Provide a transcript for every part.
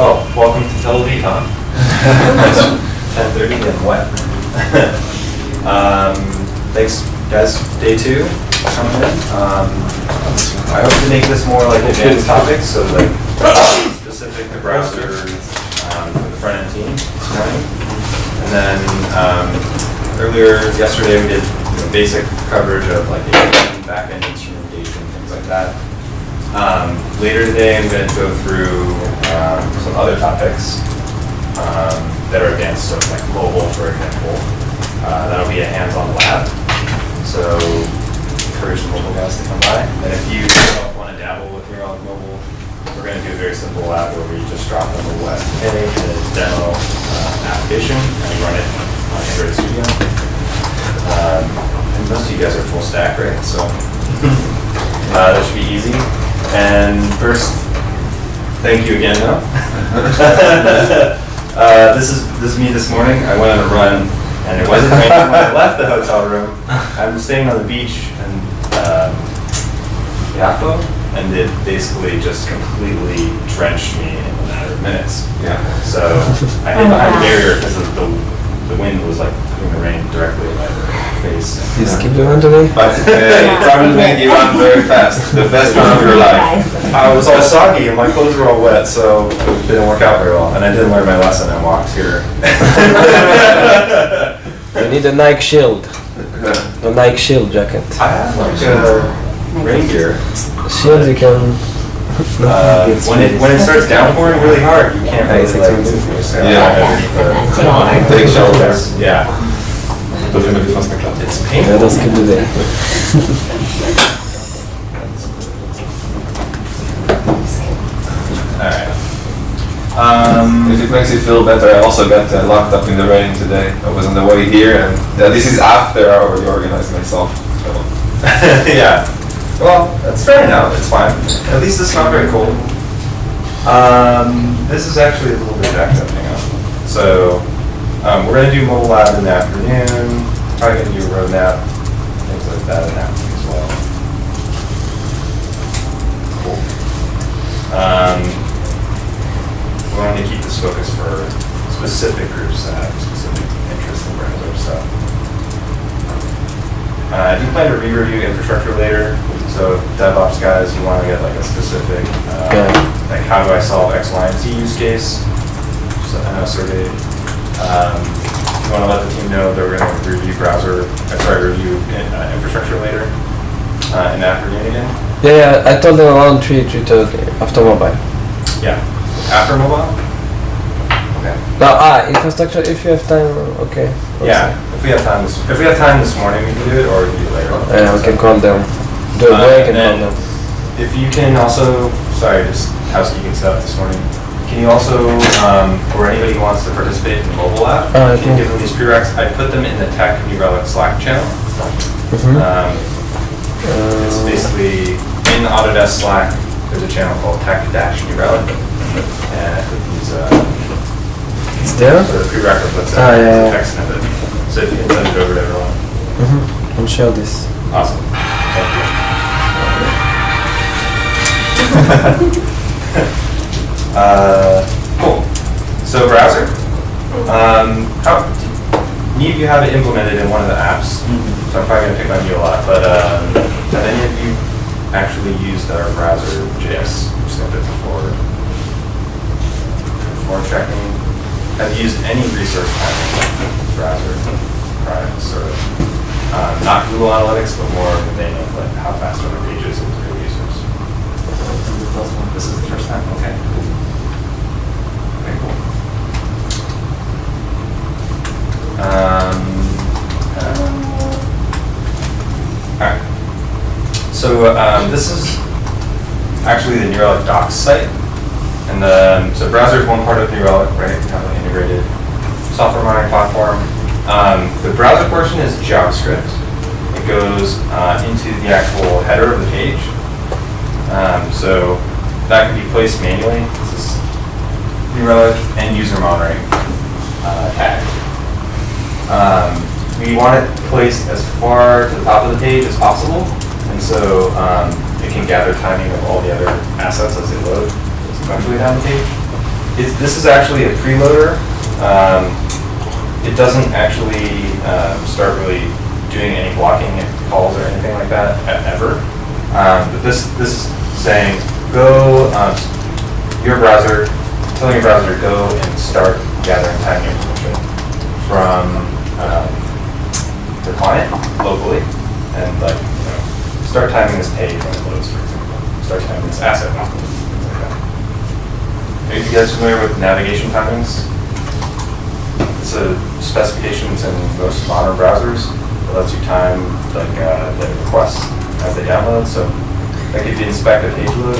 Well, welcome to Tel Aviv, huh? It's 10:30 and wet. Thanks, guys. Day 2 coming in. I hope to make this more like advanced topics, so like specific to browsers for the front end team this morning. And then earlier yesterday we did basic coverage of like back end instrumentation, things like that. Later today, I'm going to go through some other topics that are advanced, so like mobile, for example. That'll be a hands-on lab, so encourage the mobile guys to come by. And if you want to dabble with Relic Mobile, we're going to do a very simple lab where we just drop the mobile SDK to demo application and run it on Android Studio. And most of you guys are full stack, right? So that should be easy. And first, thank you again, Noah. This is me this morning. I went on a run, and it wasn't raining when I left the hotel room. I'm staying on the beach in Yafo, and it basically just completely drenched me in a matter of minutes. Yeah. So I hid behind the barrier because the wind was like putting the rain directly in my face. You skipped the run today? But probably made you run very fast. The best run of your life. I was all soggy and my clothes were all wet, so it didn't work out very well. And I didn't learn my lesson and walked here. You need a Nike shield. A Nike shield jacket. I have like a rain gear. Shield you can... when it starts downpouring really hard, you can't really like... Take shelters. Yeah. It's painful. Ja, das gibt es ja. Alright. If it makes you feel better, I also got locked up in the rain today. I was on the way here, and this is after I already organized myself. So. Yeah. Well, it's drying out. It's fine. At least it's not very cold. This is actually a little bit jacked up. Hang on. So we're going to do mobile lab in the afternoon. Probably going to do a roadmap, things like that in the afternoon as well. Cool. We want to keep this focused for specific groups that have specific interests in browser stuff. I do plan to re-review infrastructure later, so if DevOps guys, you want to get like a specific, like how do I solve X, Y, and Z use case, just I know survey. You want to let the team know that we're going to review review infrastructure later in the afternoon again. Yeah, I told them around 3:30 after mobile. Yeah, after mobile. Okay. Now, infrastructure. If you have time, okay. Yeah, if we have time this morning, we can do it, or we can do it later. Yeah, we can call them. Do a break and call them. If you can also, sorry, just housekeeping stuff this morning. Can you also, for anybody who wants to participate in the mobile app, you can give them these prereqs. I put them in the Tech New Relic Slack channel. It's basically in Autodesk Slack. There's a channel called Tech-New Relic, and I put these. It's there? So the prerequisites, yeah. it's a text snippet. So if you can send it over to everyone. And share this. Awesome. Thank you. Cool. So browser. Neat, you have it implemented in one of the apps. So I'm probably going to pick on you a lot. But have any of you actually used our browser JS snippet before checking? Have you used any resource planning browser products or not Google Analytics, but more in the vein of like how fast are the pages of your users? This is the first time. Okay. Okay, cool. All right. So this is actually the New Relic docs site. And so browser is one part of New Relic, right? We have an integrated software monitoring platform. The browser portion is JavaScript. It goes into the actual header of the page. So that can be placed manually. This is New Relic end user monitoring tag. We want it placed as far to the top of the page as possible. And so it can gather timing of all the other assets as they load sequentially down the page. This is actually a preloader. It doesn't actually start really doing any blocking calls or anything like that ever. But this is saying go your browser, telling your browser to go and start gathering timing information from the client locally, and like start timing this page when it loads, for example. Start timing this asset when it loads, things like that. Are you guys familiar with navigation timings? It's a specification in most modern browsers that lets you time like the requests as they download. So, like if you inspect a page load,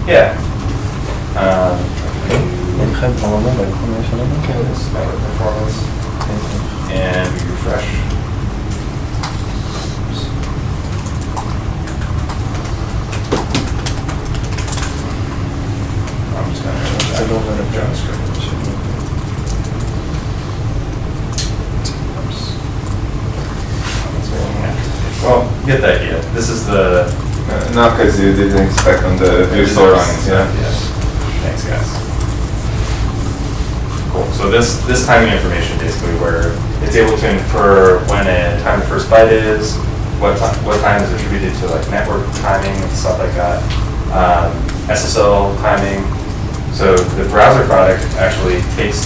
yeah. This network performance, and we refresh. Oops. I'm just going to change that to JavaScript. Well, you get the idea. This is the... Not because you didn't expect on the view source. Yeah. Thanks, guys. Cool. So this timing information basically where it's able to infer when a time to first byte is, what time is attributed to like network timing and stuff like that, SSL timing. So the browser product actually takes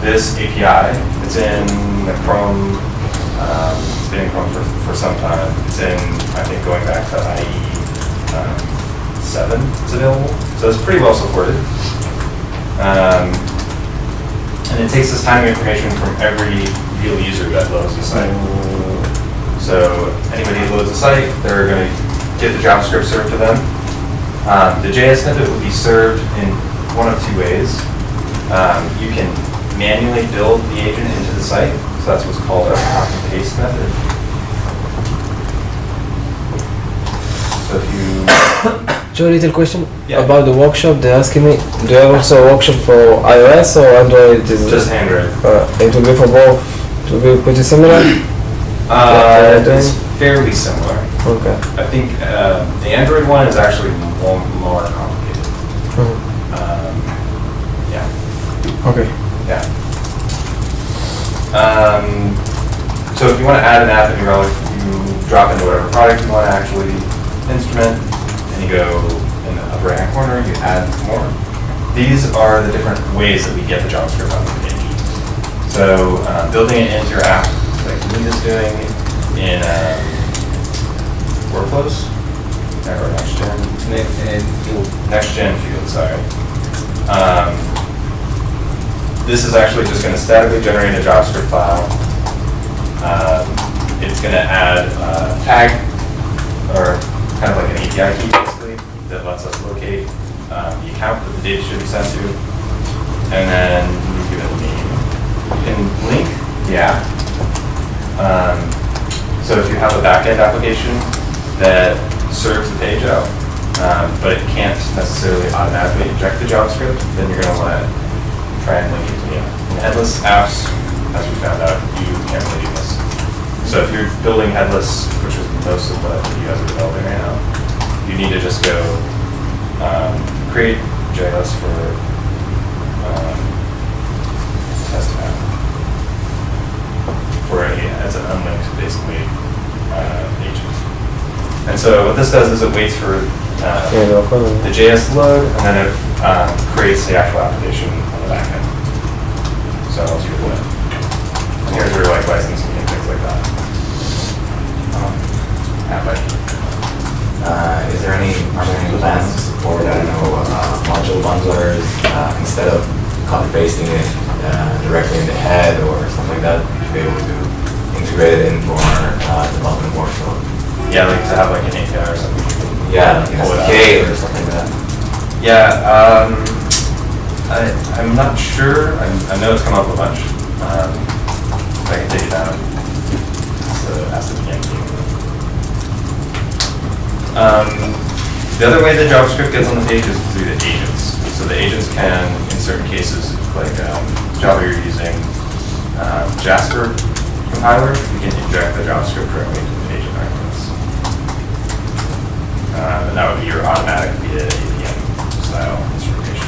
this API. It's in the Chrome. It's been in Chrome for some time. It's in, I think, going back to IE 7 it's available. So it's pretty well supported. And it takes this timing information from every real user that loads the site. So anybody who loads the site, they're going to get the JavaScript served to them. The JS snippet will be served in one of two ways. You can manually build the agent into the site. So that's what's called a copy and paste method. So if you... Joe, little question Yeah. about the workshop. They're asking me, do you have also a workshop for iOS or Android? Just Android. It will be for both. It will be pretty similar? It's fairly similar. Okay. I think the Android one is actually more complicated. Yeah. Okay. Yeah. So if you want to add an app in your Relic, you drop into whatever product you want to actually instrument, and you go in the upper right hand corner, you add more. These are the different ways that we get the JavaScript on the page. So building it into your app, like Lead is doing in workflows, or next-gen field, sorry. This is actually just going to statically generate a JavaScript file. It's going to add a tag, or kind of like an API key, basically, that lets us locate the account that the data should be sent to. And then you give it a name. You can link the app. So if you have a back-end application that serves the page out, but it can't necessarily automatically inject the JavaScript, then you're going to want to try and link it to the app. In headless apps, as we found out, you can't really do this. So if you're building headless, which is most of what you guys are developing right now, you need to just go create JS for test app. For as an unlinked, basically, agent. And so what this does is it waits for the JS to load, and then it creates the actual application on the back end. So I'll do it. And here's where like licensing and things like that. Are there any plans to support, I don't know, module bundlers instead of copy pasting it directly in the head or something like that, to be able to integrate it into our development workflow? Yeah, like to have like an API or something. Yeah, like an Pull it SDK out. or something like that. Yeah, I'm not sure. I know it's come up a bunch. I can take it down. Ask the PM team. The other way that JavaScript gets on the page is through the agents. So the agents can, in certain cases, like Java, you're using Jasper compiler, you can inject the JavaScript directly into the agent arguments. And that would be your automatic via APM style instrumentation.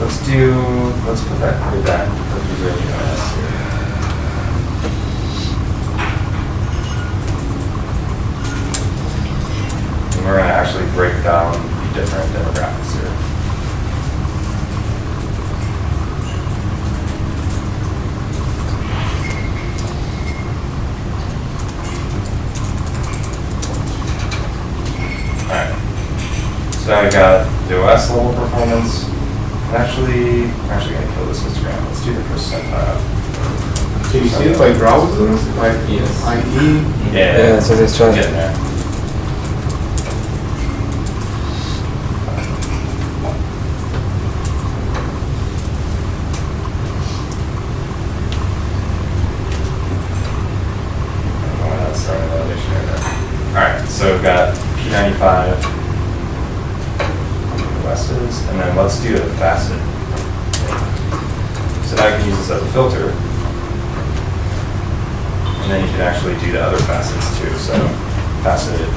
let's put that grid back. Let's do really nice here. And we're gonna actually break down the different demographics here. Alright. So now we got the OS level performance. Actually, I'm actually gonna kill this histogram. Let's do the percentile. Can you see it by browsers? Like Yes. IE? Yeah, so it's trying. Getting there. Alright, so we've got P95 OSs, and then let's do a facet. So now you can use this as a filter. And then you can actually do the other facets too. So facet,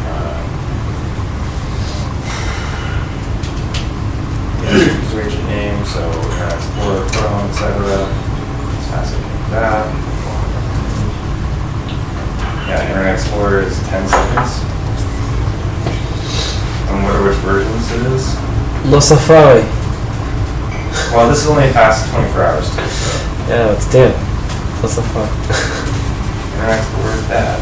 user agent name, so we're going to explore Chrome, etc. This facet like that. Yeah, Internet Explorer is 10 seconds. And what are which versions it is? No Safari. Well, this is only past 24 hours too, so Yeah, it's still. No Safari. Internet Explorer is bad.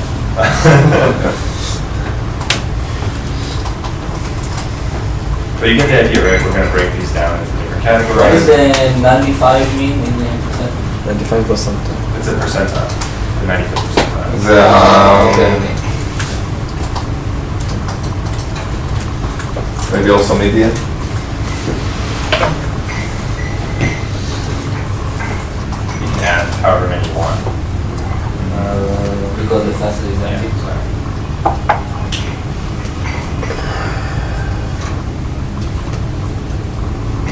But you get the idea, right? We're going to break these down into different What categories. does the 95 mean in the percent? 95%. It's a percentile, the 95th percentile. Maybe also median. You can add however many you want. Because the facet is 90.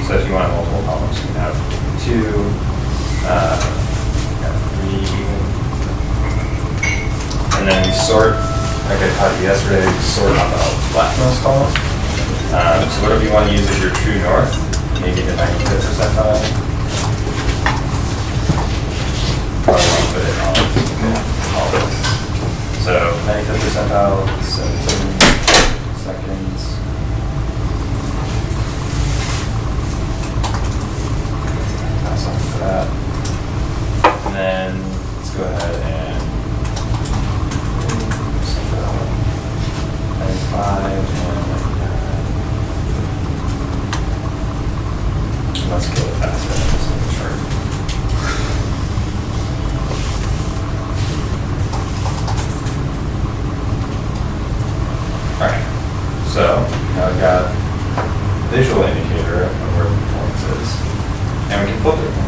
So if you want multiple columns, you can have 2, you have 3, and then you sort, like I taught you yesterday, you sort on the leftmost column. So whatever you want to use as your true north, maybe the 95th percentile. Probably want to put it on all this. So 95th percentile, 17 seconds. Pass on for that. And then let's go ahead and 95 and let's kill it faster than this little chart. Alright, so now I've got visual indicator of where the performance is, and we can filter them.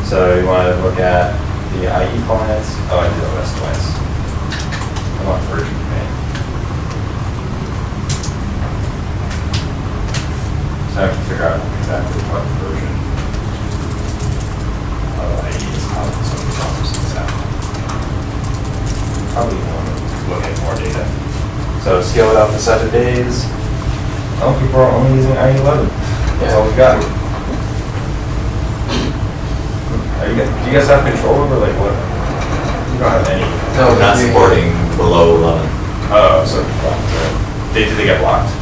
So you want to look at the IE clients. Oh, I did OS twice. I want version command. So I can figure out exactly what version of IE is causing some of the problems that's happening. Probably want to look at more data. So scale it out to 7 days. Oh, people are only using IE 11. That's all we got. Do you guys have control over like what? You don't have any. No, we're not supporting below 11. Oh, so did they get blocked?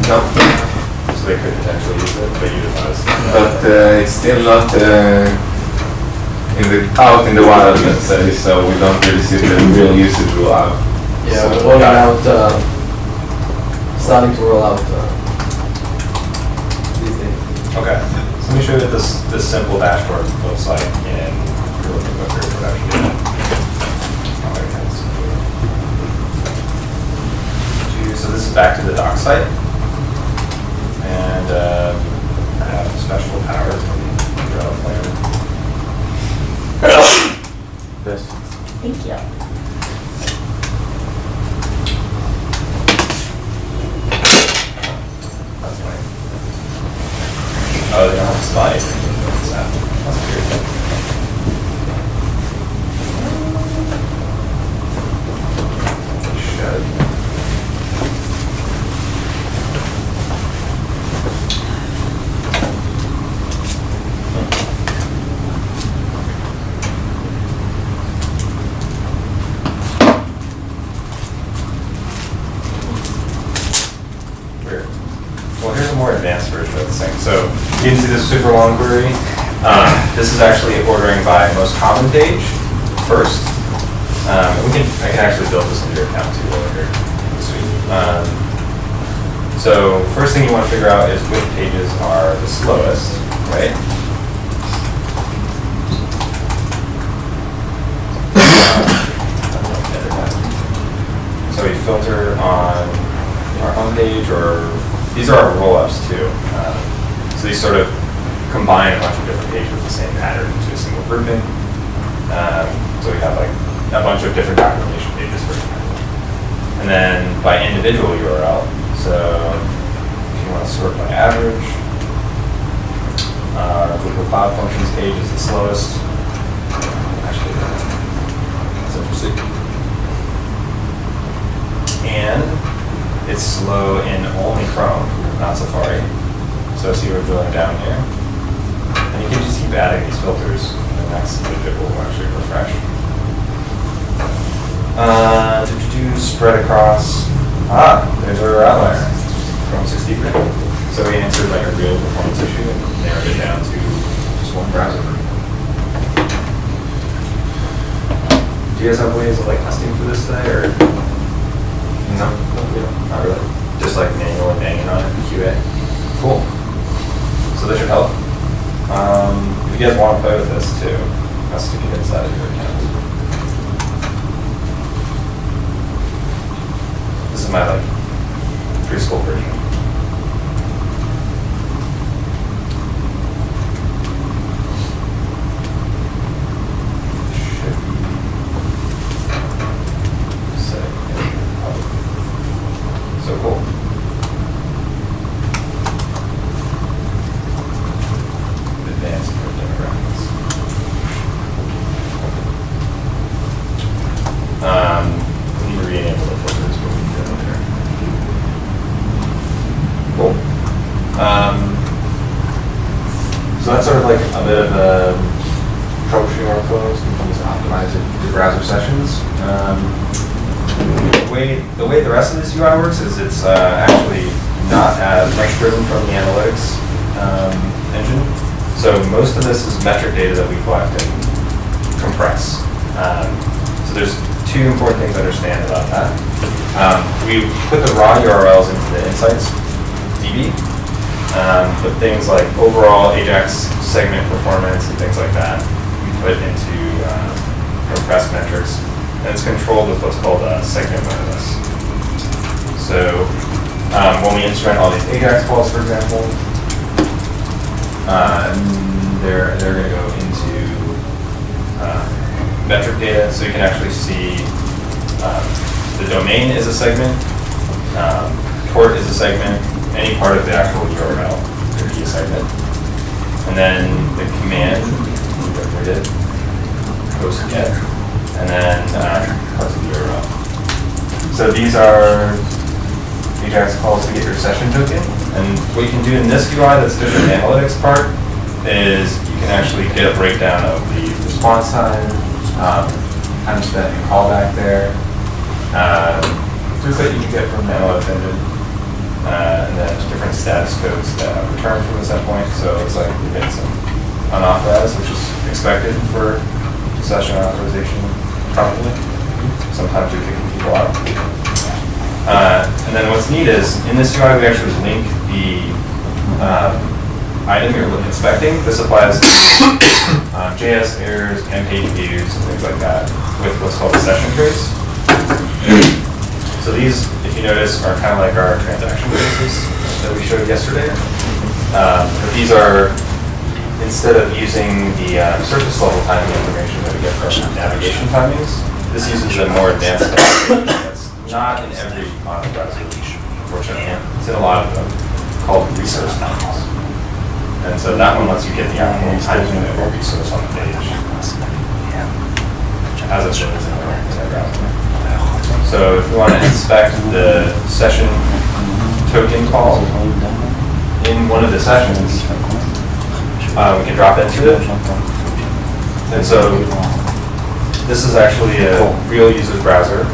No, So they could potentially use it, but you didn't notice. but it's still not out in the wild, let's say, so we don't really see the real usage roll out. Yeah, So, we're rolling got out, starting to roll out these days. Okay. So let me show you what this simple dashboard looks like in Relic production. So this is back to the dock site. And I have special powers in the Relic layer. Thank you. That's funny. Oh, they don't have a slide. That's weird. They should. So you can see this super long query. This is actually ordering by most common page first. I can actually build this into your account too over here. Sweet. So first thing you want to figure out is which pages are the slowest, right? So we filter on our home page, or these are our roll-ups too. So these sort of combine a bunch of different pages with the same pattern into a single grouping. So we have like a bunch of different documentation pages, for example. And then by individual URL, so if you want to sort by average, our Google Cloud Functions page is the slowest. Actually, that's interesting. And it's slow in only Chrome, not Safari. So see we're drilling down here. And you can just keep adding these filters, and the next widget will actually refresh. Spread across. There's our outlier, Chrome 63. So we answered like a real performance issue and narrowed it down to just one browser. Do you guys have ways of like testing for this today, or? No, we don't. Not really. Just like manually banging on it in QA. Cool. So this should help. If you guys want to play with this too, I'll stick it inside of your account. This is my like preschool version. So cool. Advanced demographics. We need to re-enable the filters, but we can do it later. Cool. So that's sort of like a bit of a troubleshooting workflows. You can just optimize it to browser sessions. The way the rest of this UI works is it's actually not as much driven from the analytics engine. So most of this is metric data that we collect and compress. So there's two important things to understand about that. We put the raw URLs into the Insights DB, but things like overall Ajax segment performance and things like that, we put into compressed metrics. And it's controlled with what's called a segment modulus. So when we instrument all these Ajax calls, for example, they're going to go into metric data, so you can actually see the domain is a segment, port is a segment, any part of the actual URL could be a segment, and then the command, whatever we did, post get. And then parts of the URL. So these are Ajax calls to get your session token. And what you can do in this UI that's different than the analytics part is you can actually get a breakdown of the response time, time spent in callback there, throughput you can get from the analytics engine, and then different status codes that return from this endpoint. So it's like we get some unauthorized, which is expected for session authorization. Probably. Sometimes you're kicking people out. And then what's neat is, in this UI we actually link the item you're inspecting. This applies to JS errors, page views, and things like that, with what's called a session trace. So these, if you notice, are kind of like our transaction traces that we showed yesterday. But these are, instead of using the surface level timing information that we get from navigation timings, this uses a more advanced technique that's not in every modern browser, unfortunately. It's in a lot of them, called resource timings. And so that one lets you get the actual timing of a resource on the page, as it shows in our browser. So if we want to inspect the session token call in one of the sessions, we can drop into it. And so this is actually a real user's browser,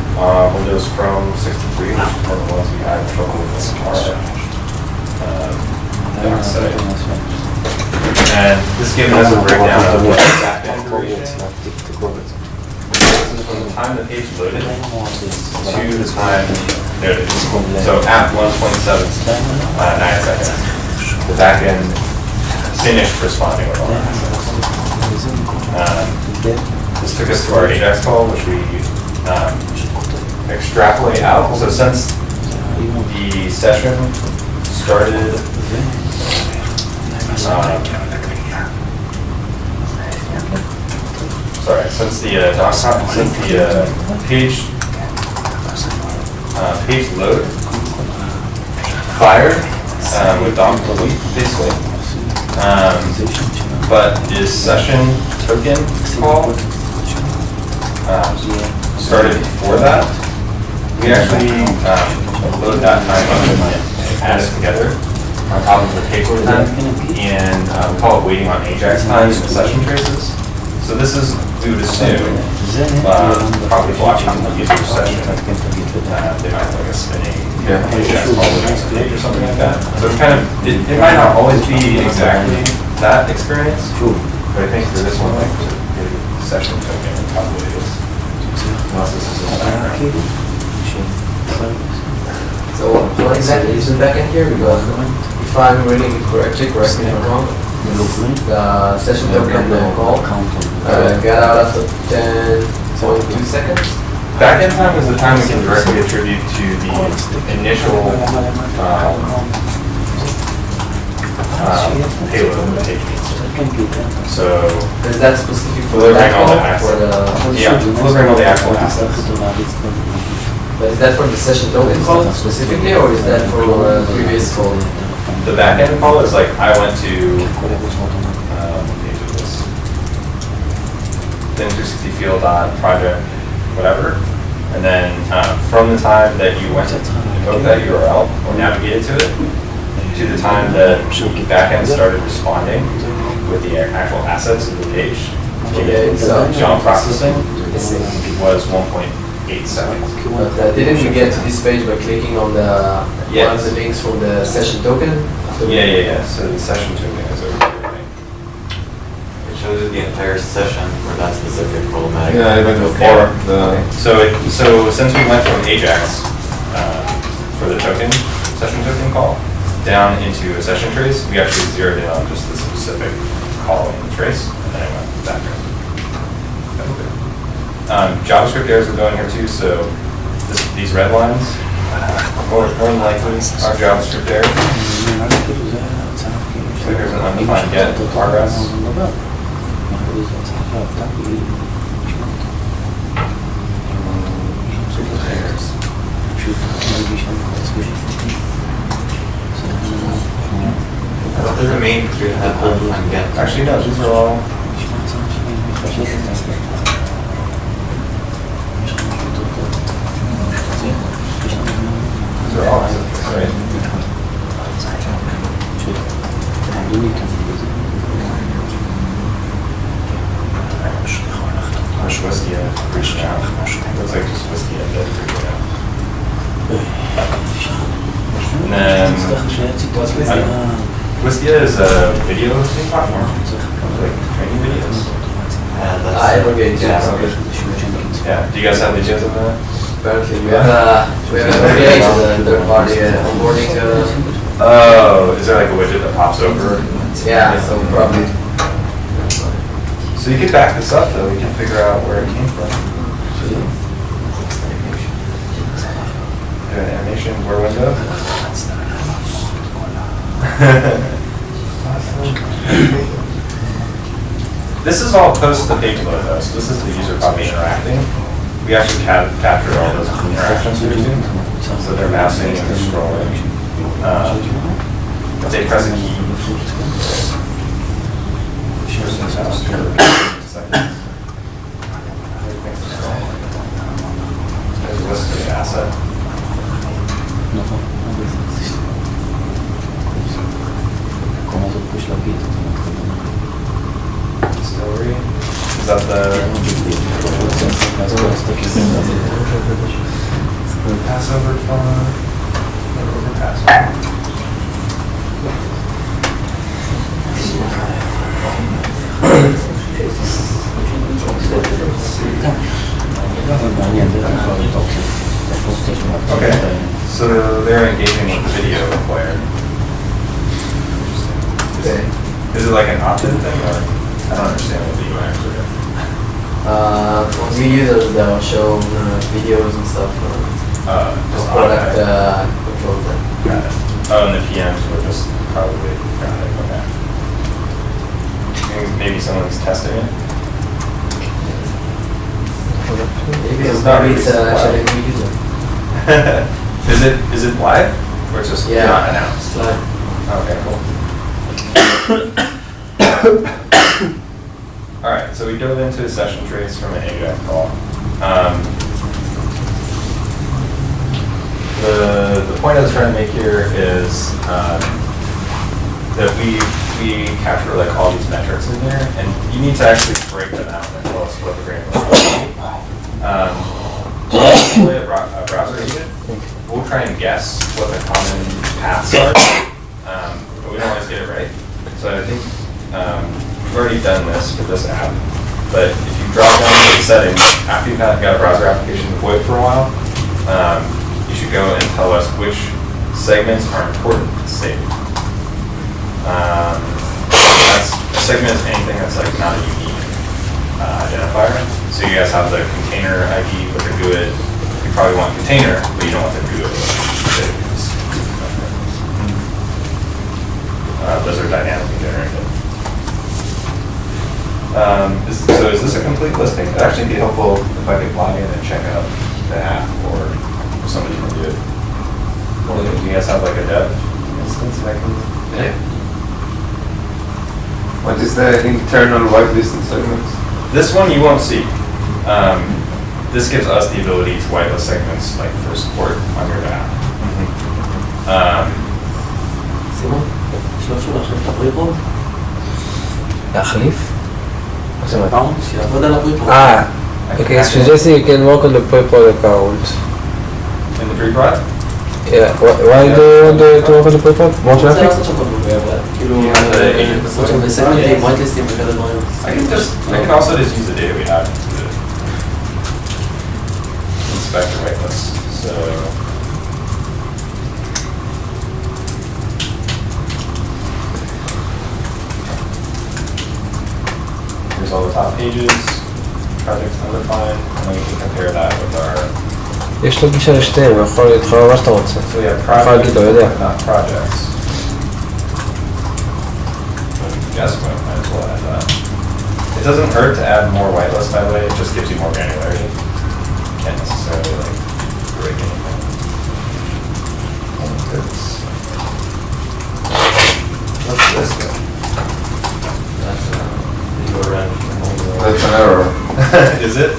Windows Chrome 63, which is one of the ones we had trouble with our doc site. And this is giving us a breakdown of what exact configuration. This is from the time the page loaded to the time noted. So at 1:27, 9 seconds, the backend finished responding with all our assets. This took us to our AJAX call, which we extrapolate out. So since the session started, since the page load fired with doc basically, but this session token call started before that. We actually load that time up and add it together on top of the page load time, and call it waiting on Ajax time in the session traces. So this is, we would assume, probably blocking the user session. They might have like a spinning Ajax call with a page or something like that. So it's kind of, it might not always be exactly that experience, but I think for this one, like the session token probably is. Unless this is in the background. So what exactly is the backend here? Because if I'm reading it correctly, correct me if I'm wrong, the session token call got out after 10.2 seconds. Backend time is the time we can directly attribute to the initial payload of the page. So Is that specific for delivering all the that call? assets. Delivering all the actual assets. But is that for the session token call specifically, or is that for previous call? The backend call is like, I went to, what page is this? Then 360 field project, whatever. And then from the time that you went to invoke that URL or navigated to it, to the time that backend started responding with the actual assets of the page, So job processing was 1.8 seconds. But didn't we get to this page by clicking on the Yes. one of the links from the session token? Yeah. So the session token is over here, right? It shows you the entire session for that specific problematic. Yeah, even before the. So since we went from Ajax for the token, session token call, down into a session trace, we actually zeroed in on just the specific call in the trace, and then I went back. JavaScript errors will go in here too, so these red lines, more than likely are JavaScript errors. So here's an undefined get progress. What does it mean to have undefined get? Actually, no, these are all. These are all assets, right? Wistia reached out. Looks like just Wistia that reached out. And then Wistia is a video hosting platform, like training videos. Yeah, I aggregate, yeah. Yeah, do you guys have videos of that? Apparently we have a third party onboarding to, Oh, is there like a widget that pops over? yeah, so probably. So you can back this up though, we can figure out where it came from. Do an animation, where window? This is all post the page load though, so this is the user probably interacting. We actually captured all those interactions here too. So they're mousing and they're scrolling. If they press a key. There's a list of the asset. Story. Is that the Passover fun? Passover. Okay, so they're engaging with the video player. Okay. Is it like an opt-in thing, or I don't understand what the UI actually is. When you use it, they'll show videos and stuff. Just Product automatic. control them. Got it. Oh, and the PMs were just probably got it. Okay. Maybe someone's testing it. Maybe It's it's not maybe really it's actually a live. new user. Is it live or it's just Yeah. not announced? It's like, Okay, cool. All right, so we dove into session trace from an AWS call. The point I was trying to make here is that we capture like all these metrics in here, and you need to actually break them out and tell us what the granular deploy a browser agent. We'll try and guess what the common paths are, but we don't always get it right. So I think we've already done this for this app, but if you drop down to the settings after you've got a browser application deployed for a while, you should go and tell us which segments are important to save. That's a segment is anything that's like not a unique identifier. So you guys have the container ID with the GUID. You probably want container, but you don't want the GUID. Those are dynamically generated. So is this a complete listing? It'd actually be helpful if I could log in and check out the app, or if somebody can do it. Do you guys have like a dev instance that I can? yeah. What is the internal whitelisting segments? This one you won't see. This gives us the ability to whitelist segments like for support on your app. סימון, אפשר עכשיו את הפריפוד? להחליף? מה זאת אומרת? שיעבוד על הפריפוד. Okay, so Jesse, you can work on the PayPal account. In the pre-prod? Yeah, why do you want to work on the PayPal? More רוצה traffic? לעשות שם כל מיני בעיה, כאילו, לעשות שם בסגמנטים, whitelisting וכאלה דברים. I can also just use the data we have to inspect the whitelist. So here's all the top pages, projects undefined, and then we can compare that with our. יש לו גישה לשתיהם, הוא יכול להתחבר מה שאתה רוצה. So we have יכול להגיד לו, projects, יודע. not projects. Guess what? Might as well add that. It doesn't hurt to add more whitelist, by the way. It just gives you more granularity. Can't necessarily like break anything. What's this go? That's an error. Is it?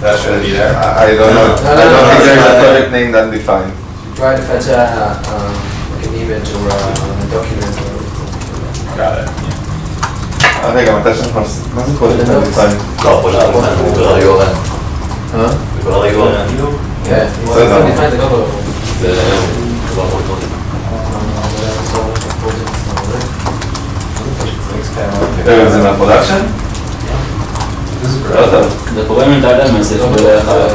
That shouldn't be there. I don't know. No, I don't no, think there's a no. project name that defined. Try to fetch like an image or a document or Got it. רגע, מתי שאנחנו עושים? מה זה project name defined? לא, פה שאתה מוכן, הוא קורא ל-URL. Huh? הוא קורא ל-URL. Yeah. So Well, no. define the government. זה כבר מאוד טוב. זה מהפרודקשן? This is לא great. טוב. זה קורה עם Untitled Message בדרך כלל.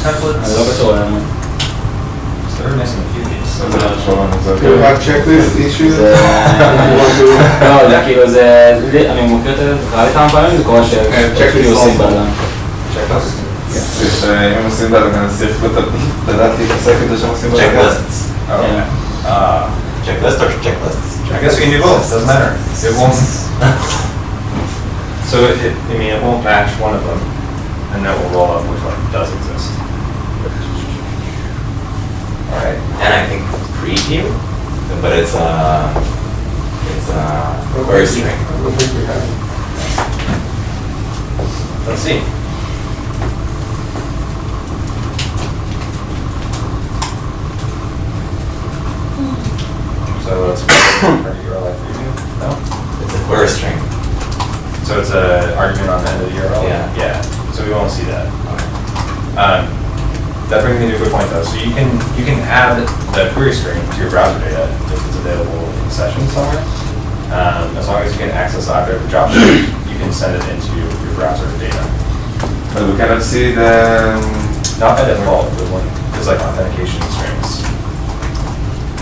Templates. אני לא קשור אלינו. They're missing a few of these. זה חשוב לנו, זה Do you have checklist issues? זה... לא, זה כאילו זה... אני מוקר את זה, קרה לי כמה פעמים, זה קורה שכאילו עושים בעולם. Checklist. אם הם עושים בעד הגנה, צריך לדעת להתעסק את זה שהם עושים בעד הגנה. Checklists. Okay. Checklist or checklists? I guess we can do both. Doesn't matter. It won't. So I mean, it won't match one of them, and then we'll roll up which one does exist. All right. And I think Crete here, but it's a query string. Let's see. So let's part of URL preview. No. It's a query string. So it's an argument on the end of the URL? Yeah. Yeah, so we won't see that. That brings me to a good point though. So you can add the query string to your browser data if it's available in session somewhere. As long as you can access the object of the job, you can send it into your browser data. But we cannot see the. Not by default, but one, because like authentication strings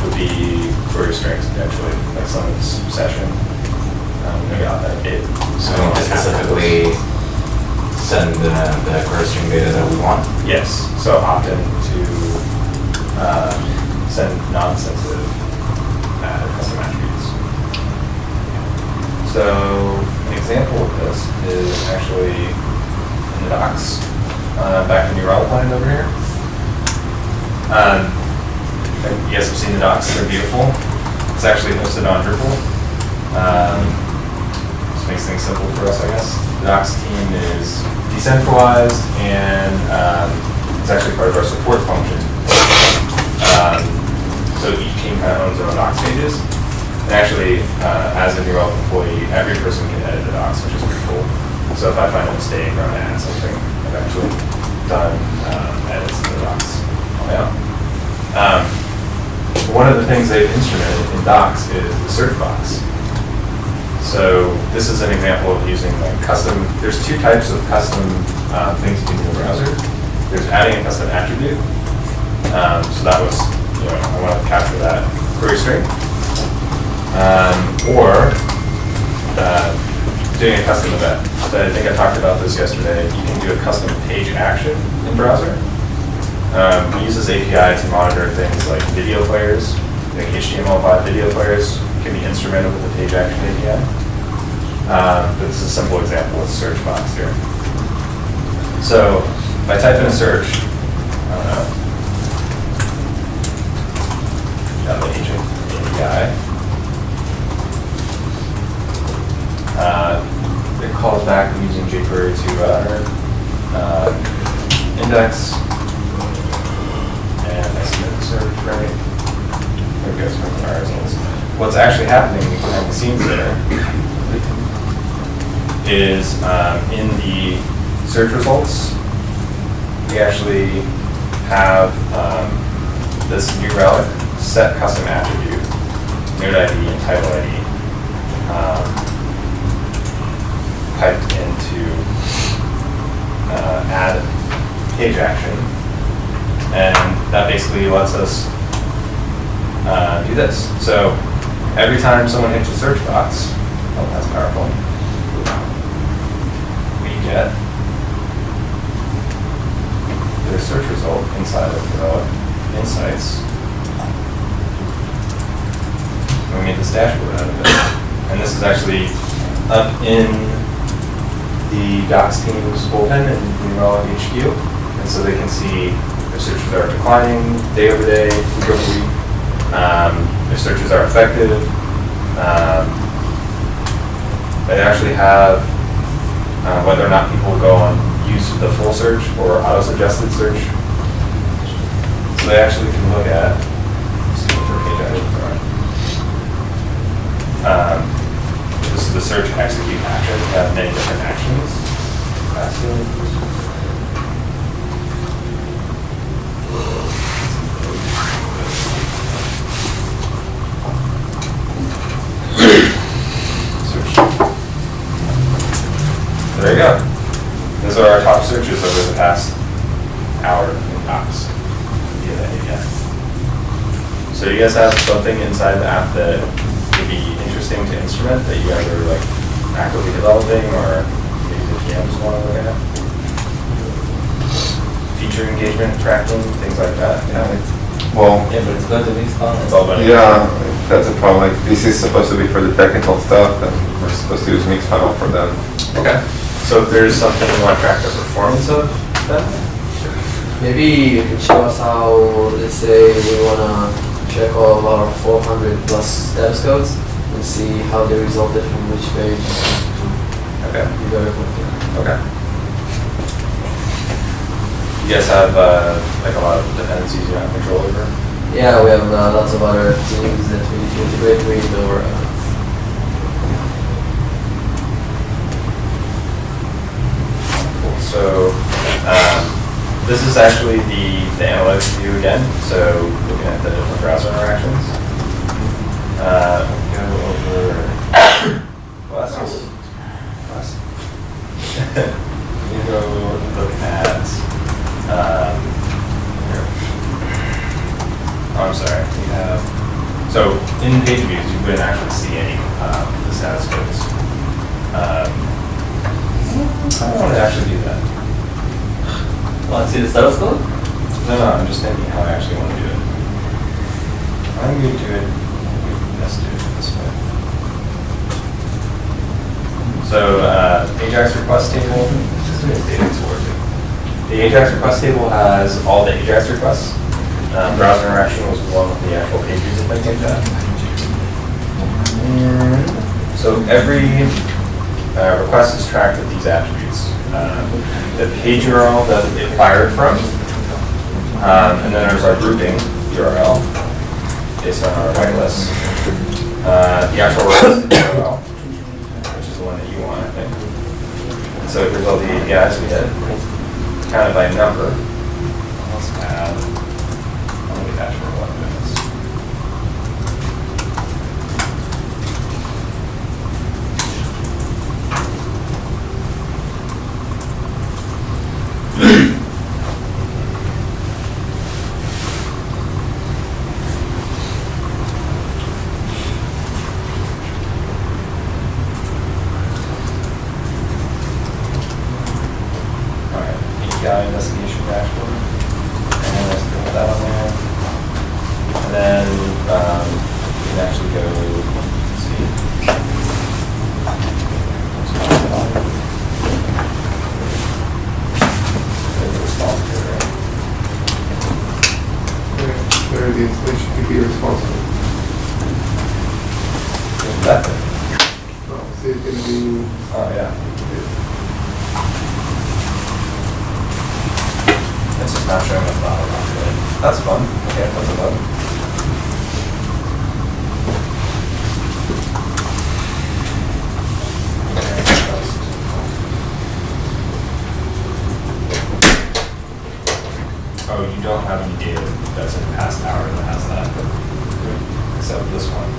would be query strings potentially, like someone's session, maybe authenticate. So we want to specifically send the query string data that we want. Yes, so opt in to send non-sensitive custom attributes. So an example of this is actually in the docs, back in your Relic line over here. You guys have seen the docs, they're beautiful. It's actually hosted on Drupal. Just makes things simple for us, I guess. The docs team is decentralized and it's actually part of our support function. So each team kind of owns their own docs pages. And actually, as a new Relic employee, every person can edit the docs, which is pretty cool. So if I find a mistake or I want to add something, I've actually done edits to the docs on my own. One of the things they've instrumented in docs is the search box. So this is an example of using like custom, there's two types of custom things you can do in the browser. There's adding a custom attribute. So that was, I want to capture that query string. Or doing a custom event. So I think I talked about this yesterday. You can do a custom page action in browser. We use this API to monitor things like video players, like HTML5 video players can be instrumented with the page action API. This is a simple example with search box here. So if I type in a search, I don't know, got the agent API. It calls back using jQuery to index, and I submit the search, right? There we go, some of our results. What's actually happening behind the scenes there is in the search results, we actually have this new relic set custom attribute, node ID and title ID, piped into add page action, and that basically lets us do this. So every time someone hits a search box, oh, that's powerful, we get their search result inside of Relic Insights. And we made this dashboard out of it. And this is actually up in the docs team's bullpen in Relic HQ. And so they can see their searches are declining day over day, week over week. Their searches are effective. They actually have whether or not people go on use the full search or auto-suggested search. So they actually can look at, see what their page actions are. This is the search execute action. We have many different actions. There you go. Those are our top searches over the past hour in docs via the API. So you guys have something inside the app that would be interesting to instrument that you guys are like actively developing, or maybe the PMs want to look at? Feature engagement, tracking, things like that. Well, Yeah, but it's going to be fun. It's all about yeah, that's a problem. Like, this is supposed to be for the technical stuff, and we're supposed to use Mixpanel for them. Okay. So if there's something you want to track the performance of, then Maybe you can show us how, let's say we wanna check all of our 400 plus steps codes and see how they resulted from which page. okay. Be very quick. Okay. You guys have like a lot of dependencies you have control over? Yeah, we have lots of other teams that we need to integrate with or Cool. So this is actually the analytics view again. So looking at the different browser interactions. Go over. Bless you. You go over the in page views, you wouldn't actually see any the status codes. I don't want to actually do that. Want to see the status code? No, I'm just thinking how I actually want to do it. I'm going to do it. Let's do it this way. So Ajax request table. The Ajax request table has all the Ajax requests. Browser interaction was one of the actual pages if I take that. So every request is tracked with these attributes. The page URL that it fired from, and then there's our grouping URL based on our whitelist. The actual request URL, which is the one that you want, I think. And so here's all the APIs we did, counted by number. Let's add, I'll leave that for 11 minutes. Investigation dashboard, and let's put that on there. And then you can actually go see. There's the response here, right? Where the installation could be responsible. There's that thing. No, so it's gonna be. Oh yeah. It's just not showing up that. That's fun. Okay, that's a button. Oh, you don't have any data that's in the past hour that has that. Except this one.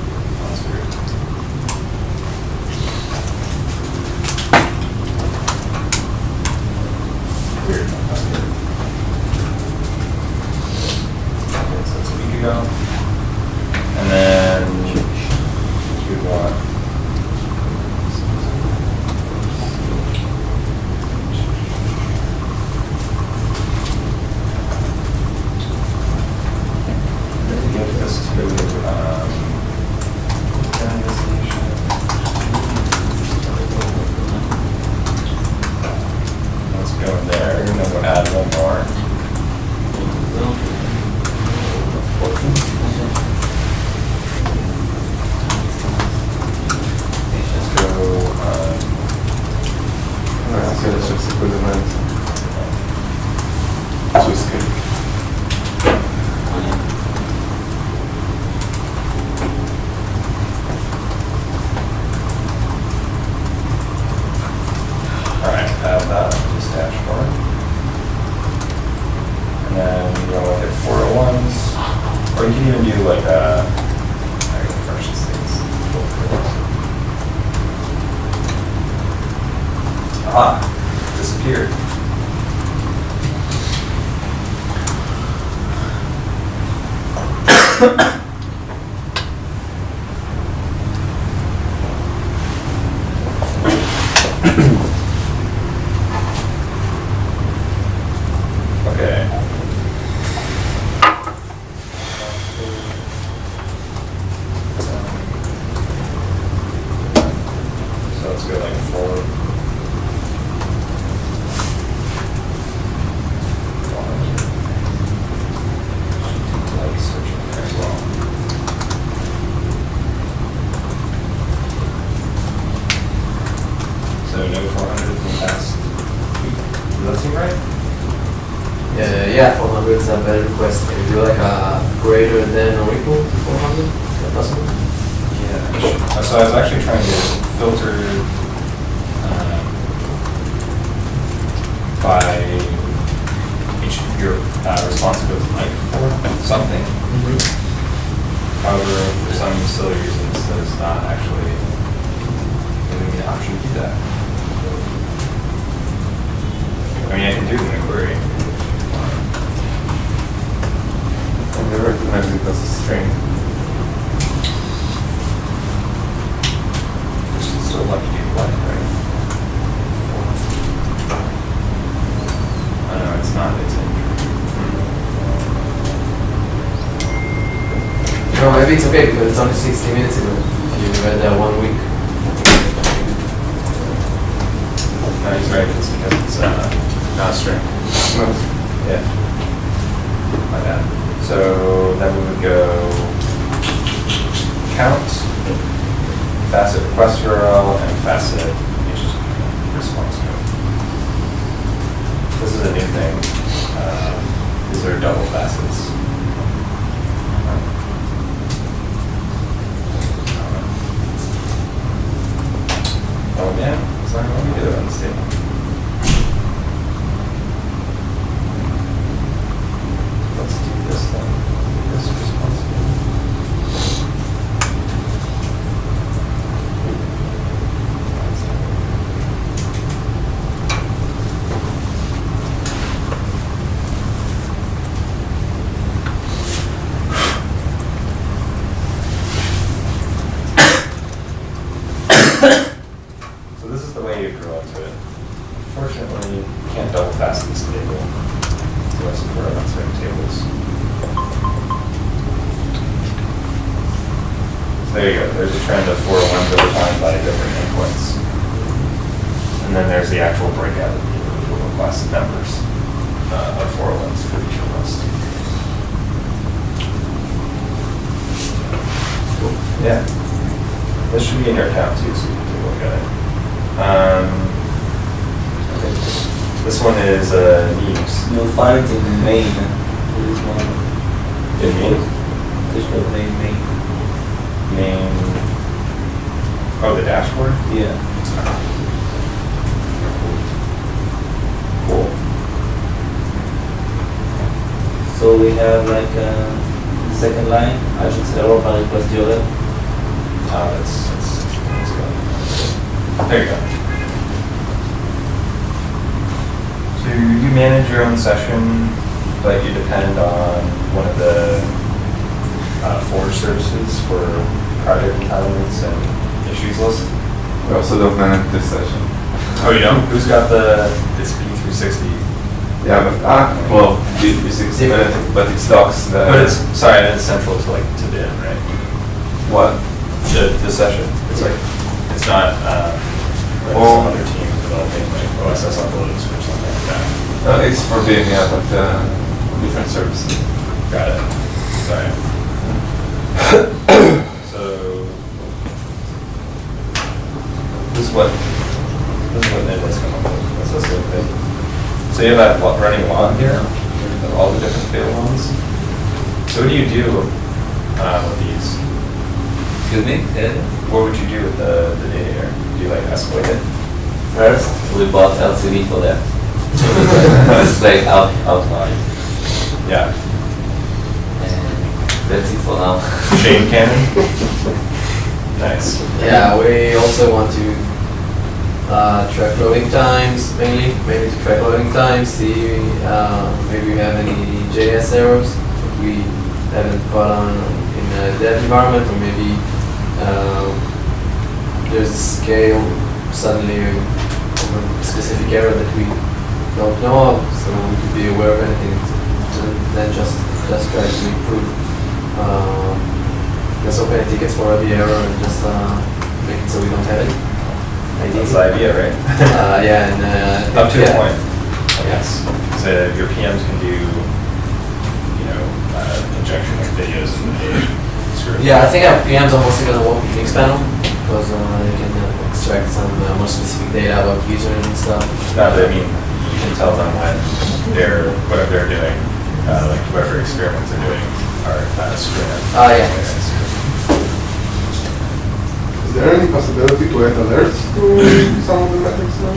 That's weird. Weird. That's weird. So it's a week ago. And then you want give this to investigation. Let's go in there and then we'll add one more. Let's go, That's good, it's just a good event. Swiss cake. alright, add that to this dashboard. And then you'll hit 401s, or you can even do like a, I gotta refresh these things. Ah, disappeared. Okay. So let's go like 4. Like searching there as well. So no 400 in the past week. Does that seem right? Yeah, 400 is a better request. Can you do like a greater than or equal to 400? Is that possible? Yeah. So I was actually trying to filter by each of your responsibilities, like for something. However, for some silly reasons, there's not actually giving me the option to do that. I mean, I can do it in a query. And they recognize it as a string. No, maybe it's okay because it's only 60 minutes ago. If you read that 1 week. No, he's right, it's because it's not a string. No. Yeah. My bad. So then we would go count, facet request URL, and facet HTTP response code. This is a new thing. These are double facets. Oh man, it's not letting me do it on this table. Let's do this then. This response code. So this is the way you grow up to it. Unfortunately, you can't double facet this table. So let's put it on certain tables. So there you go. There's a trend of 401s over time by different endpoints. And then there's the actual breakout of the individual request numbers of 401s for each request. Yeah. This should be in your account too, so you can take a look at it. Okay. This one is news. You'll find it in the main. This one. In main? This one main. Main. Oh, the dashboard? Yeah. Cool. So we have like the second line, I should say error by request URL. That's good. There you go. So you manage your own session, but you depend on one of the forge services for project entitlements and issues list. We also don't manage this session. Oh, you don't? Who's got it's P360? Yeah, but well, D360 manage, but it stocks the. But it's, sorry, it's central to to BIM, right? What? The session. It's like, it's not like some other team developing like OSS uploads or something like that. It's for being, yeah, but different services. Got it. Sorry. So this is what Nicholas come up with. That's this little thing. So you have that running log here of all the different failed ones. So what do you do with these? Excuse me? What would you do with the data here? Do you like escalate it? First, we bought LCD for that. Display outline. Yeah. And that's it for now. Shane cannon. Nice. Yeah, we also want to track loading times, mainly to track loading times, see maybe we have any JS errors that we haven't caught on in a dev environment, or maybe there's a scale suddenly of a specific error that we don't know of, so we could be aware of anything and then just try to improve. Just open tickets for every error and just make it so we don't have it. That's the idea, right? Yeah, and Up to a yeah. point, I guess. So your PMs can do, injection of videos in the script. Yeah, I think our PMs are mostly going to work with Mixpanel because they can extract some more specific data about users and stuff. No, but I mean, you can tell them when whatever they're doing, like whatever experiments they're doing are screwing up. Yeah. Is there any possibility to add alerts to some of the metrics now?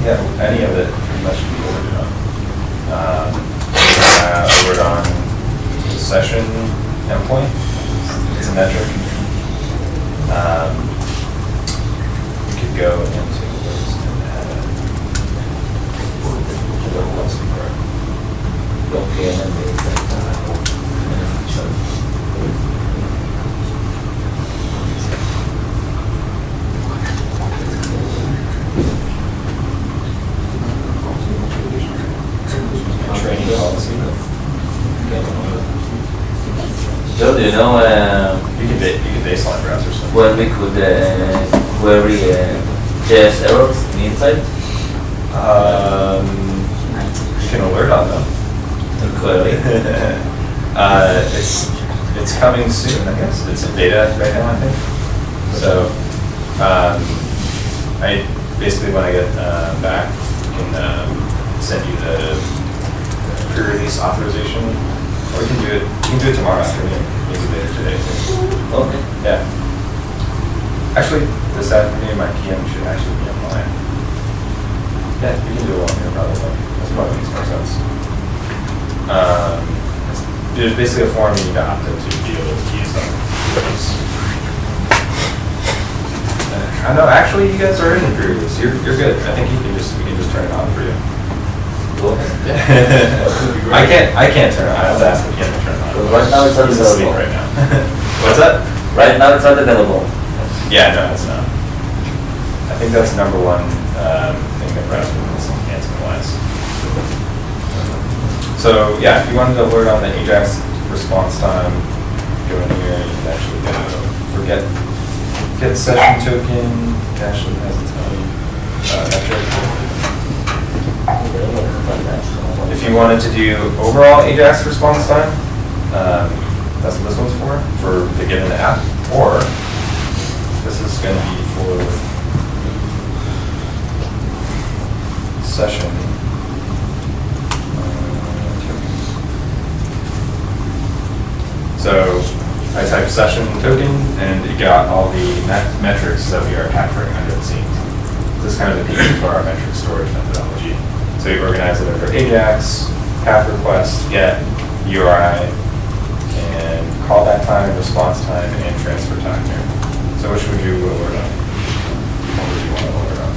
Yeah, any of it pretty much can be ordered on. Ordered on the session endpoint. It's a metric. We could go into those and add whatever else we wrote. Okay, and then Training policy. Joe, do you know You can baseline browser stuff. where we could query JS errors in Insight? You can alert on them. And query. It's coming soon, I guess. It's in beta right now, I think. So, I basically when I get back, I can send you the pre-release authorization, or we can do it. You can do it tomorrow afternoon, maybe later today too. Okay. Yeah. Actually, this afternoon my PM should actually be online. Yeah, we can do it on here probably. That probably makes more sense. There's basically a form you need to opt into to be able to use them. I know, actually, you guys are in the pre-release. You're good. I think we can just turn it on for you. I can't turn it on. I have to ask the PM to turn it on. Right now it's He's asleep unavailable. right now. What's that? Right now it's not available. Yeah, no, it's not. I think that's number one thing that browser is enhancement-wise. So yeah, if you wanted to alert on the Ajax response time, go in here and you can actually go get session token. It actually has its own metric. If you wanted to do overall Ajax response time, that's what this one's for the given app, or this is going to be for session. So I typed session token and it got all the metrics that we are capturing under the scenes. This is kind of the key for our metric storage methodology. So you organize it under Ajax, path request, get, URI, and call that time, response time, and transfer time here. So which would you alert on? What would you want to alert on?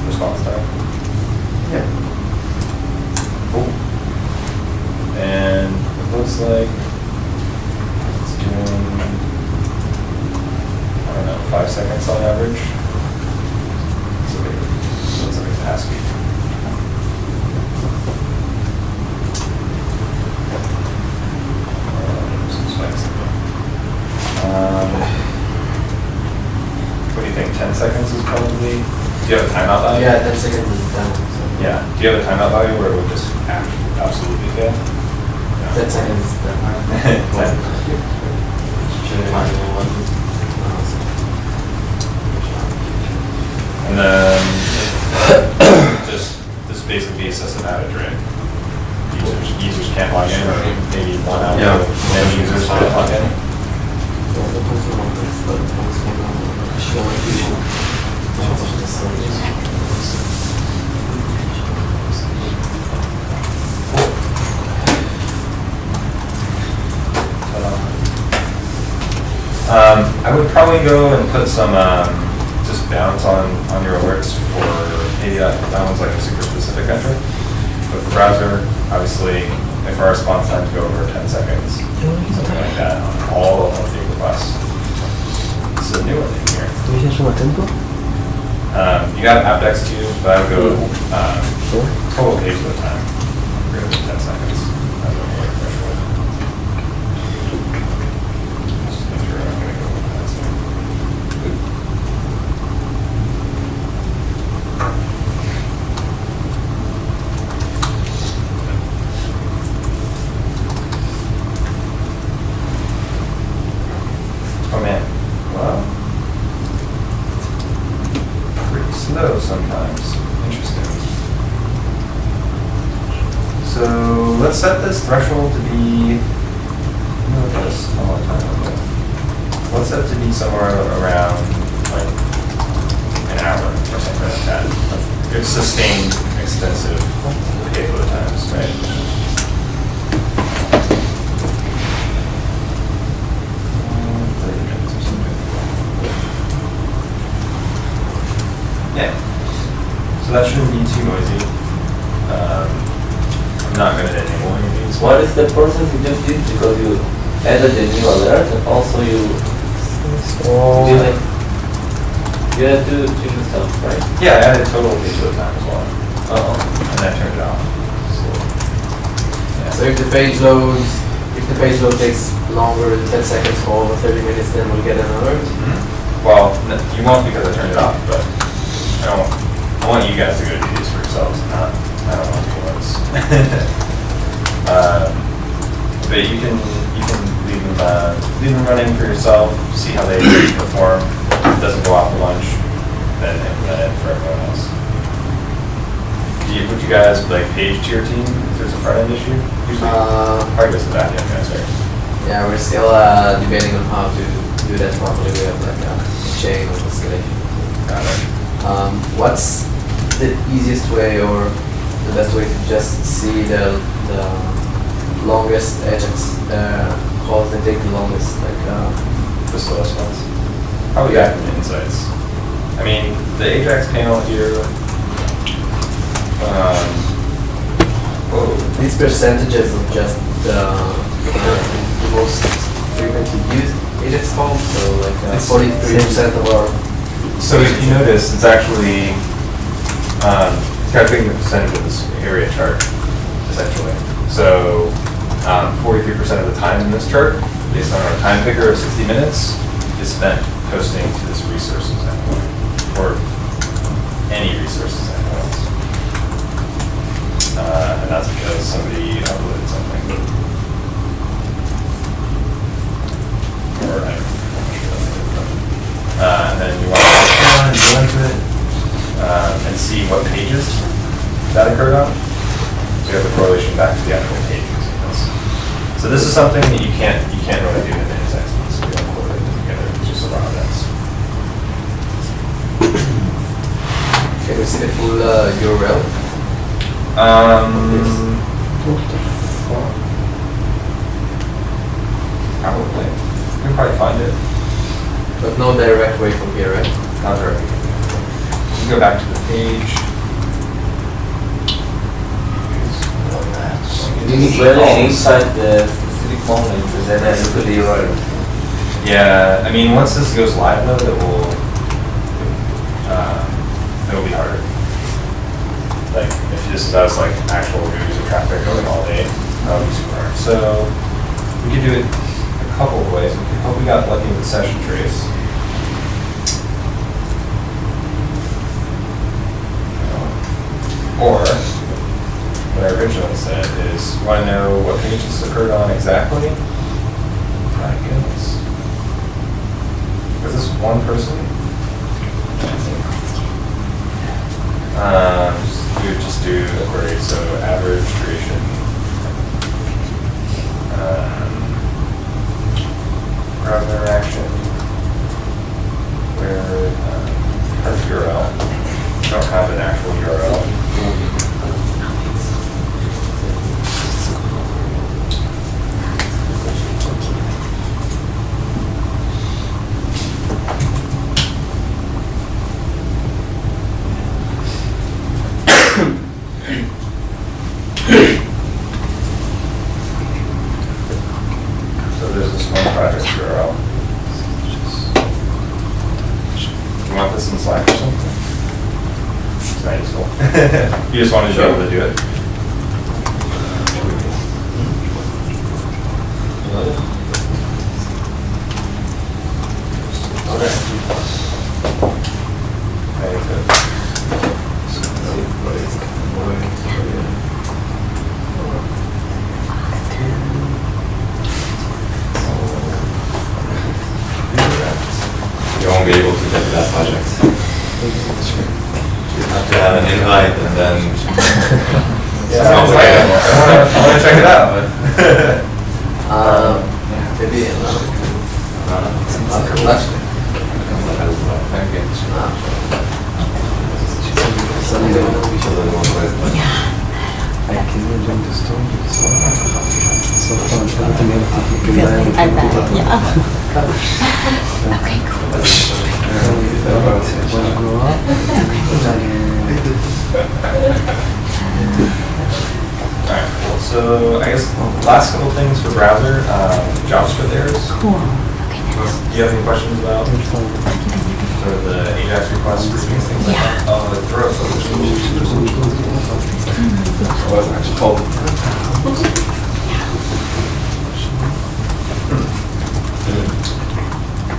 Response time? Yeah. Cool. And it looks like it's doing, I don't know, 5 seconds on average. So it looks like it's ASCII. What do you think, 10 seconds is probably, do you have a timeout value? Yeah, 10 seconds is done. Yeah, do you have a timeout value where it would just absolutely fail? 10 seconds is done. 10. And then this basically be a systematic drain. Users can't log in, or maybe one out, many users can't log in. I would probably go and put some just bounds on your alerts for maybe that one's like a super specific metric. But for browser, obviously, if our response times go over 10 seconds, something like that on all of the requests. This is a new one in here. You got AppDex too, but I would go total page load time greater than 10 seconds. As a alert threshold. Just make sure I'm going to go with that. Oh man, wow. Pretty slow sometimes. Interesting. So let's set this threshold to be, what was this a long time ago? Let's set it to be somewhere around like an hour or something like that. It's sustained extensive page load times, right? 30 minutes or something. Yeah. So that shouldn't be too noisy. I'm not going to enable any of these. What is the process you just did? Because you added a new alert and also you you had to change stuff, right? Yeah, I added total page load time as well. Uh-oh. And that turned it off. So, So if the page loads if the page load takes longer than 10 seconds for over 30 minutes, then we'll get an alert. Well, you won't because I turned it off, but I want you guys to go do these for yourselves, not, I don't want the alerts. But you can leave them running for yourself, see how they perform. If it doesn't go off for lunch, then implement it for everyone else. Would you guys like page to your team if there's a front end issue? Usually, probably goes to the back end guys, right? Yeah, we're still debating on how to do that properly. We have like a chain of escalation. Got it. What's the easiest way or the best way to just see the longest Ajax calls that take the longest? The slowest ones. Probably Active Insights. I mean, the Ajax panel here. These percentages of just the most frequently used Ajax calls, so like 43% of our. So if you notice, it's actually it's got a big percentage of this area chart, essentially. So 43% of the time in this chart, based on our time picker of 60 minutes, is spent posting to this resources endpoint, or any resources endpoints. And that's because somebody uploaded something. Or and then you want to go into it and see what pages that occurred on. So you have the correlation back to the actual page. So this is something that you can't really do in the Insights piece. We don't correlate them together. It's just a raw events. Can we see the full URL? Probably. You can probably find it. But no direct way from here, right? Not directly. You can go back to the page. Do you need really inside the specific moment and then look at the URL? Yeah, I mean, once this goes live though, it will be harder. Like, if this does like actual news or traffic going all day, that would be super hard. So, we could do it a couple of ways. We hope we got lucky with session trace. Or, what I originally said is, want to know what page this occurred on exactly? My goodness. Was this one person? Just do a query, so average duration. Browser interaction. Where, has URL. Don't have an actual URL. So there's this one project URL. Do you want this in Slack or something? It's not useful. You just wanted to be able to do it. You won't be able to get to that project. You have to have an invite and then. Yeah, I want to check it out. Maybe Really? I bet, yeah. Okay, cool. Alright, cool. So I guess last couple things for browser, JavaScript errors. Cool. Okay, next. Do you have any questions about sort of the AJAX requests, groupings, things like that? Oh, the throw.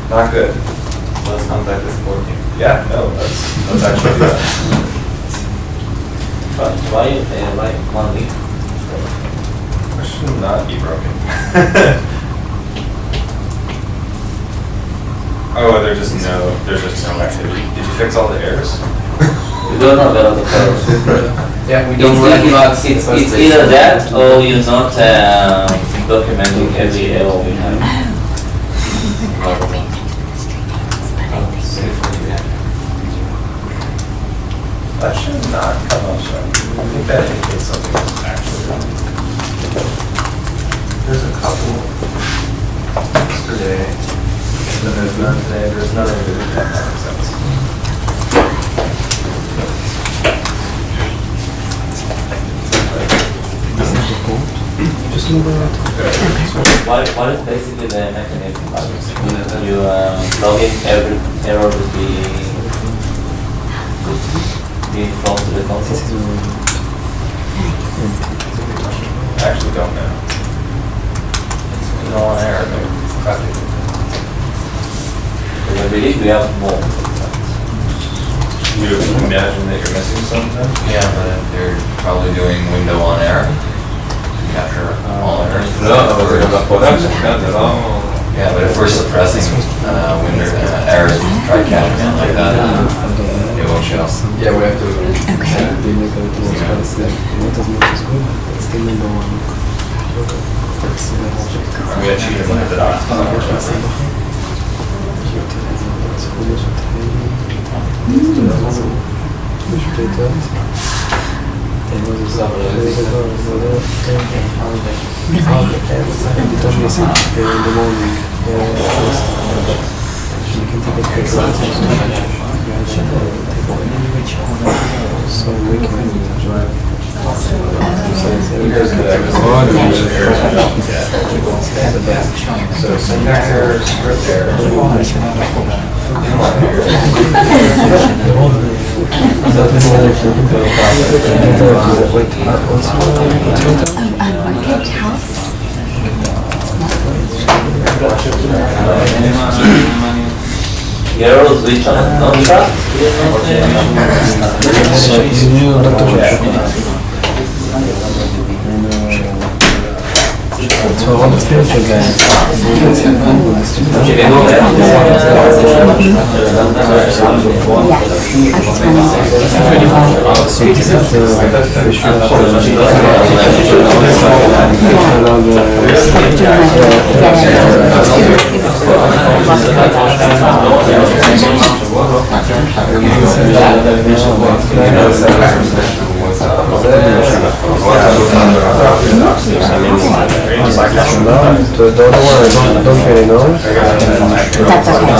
Not good. Let's contact the support team. Yeah, no, that's actually, But why one week? it should not be broken. Oh, there's just no activity. Did you fix all the errors? We don't know where the errors. Yeah, we It's don't really like not it's either that or you're not documenting every error we have. That should not come up. I think that indicates something is actually wrong. There's a couple yesterday, but there's none today. There's none in the makes sense. What is basically the mechanism? You log in, every error will be informed to the console. I actually don't know. It's no error, but Because I believe we have more. you imagine that you're missing something? Yeah, but they're probably doing window on error. Capture all errors. Yeah, but if we're suppressing window errors, try catching them like that, it won't show. Yeah, we have to. Okay. We had cheated when I did ours. So we can drive. So syntax errors, script Unmarked house. Errors which are not tracked. So you So all the future guys. So don't worry, don't really know. That's okay.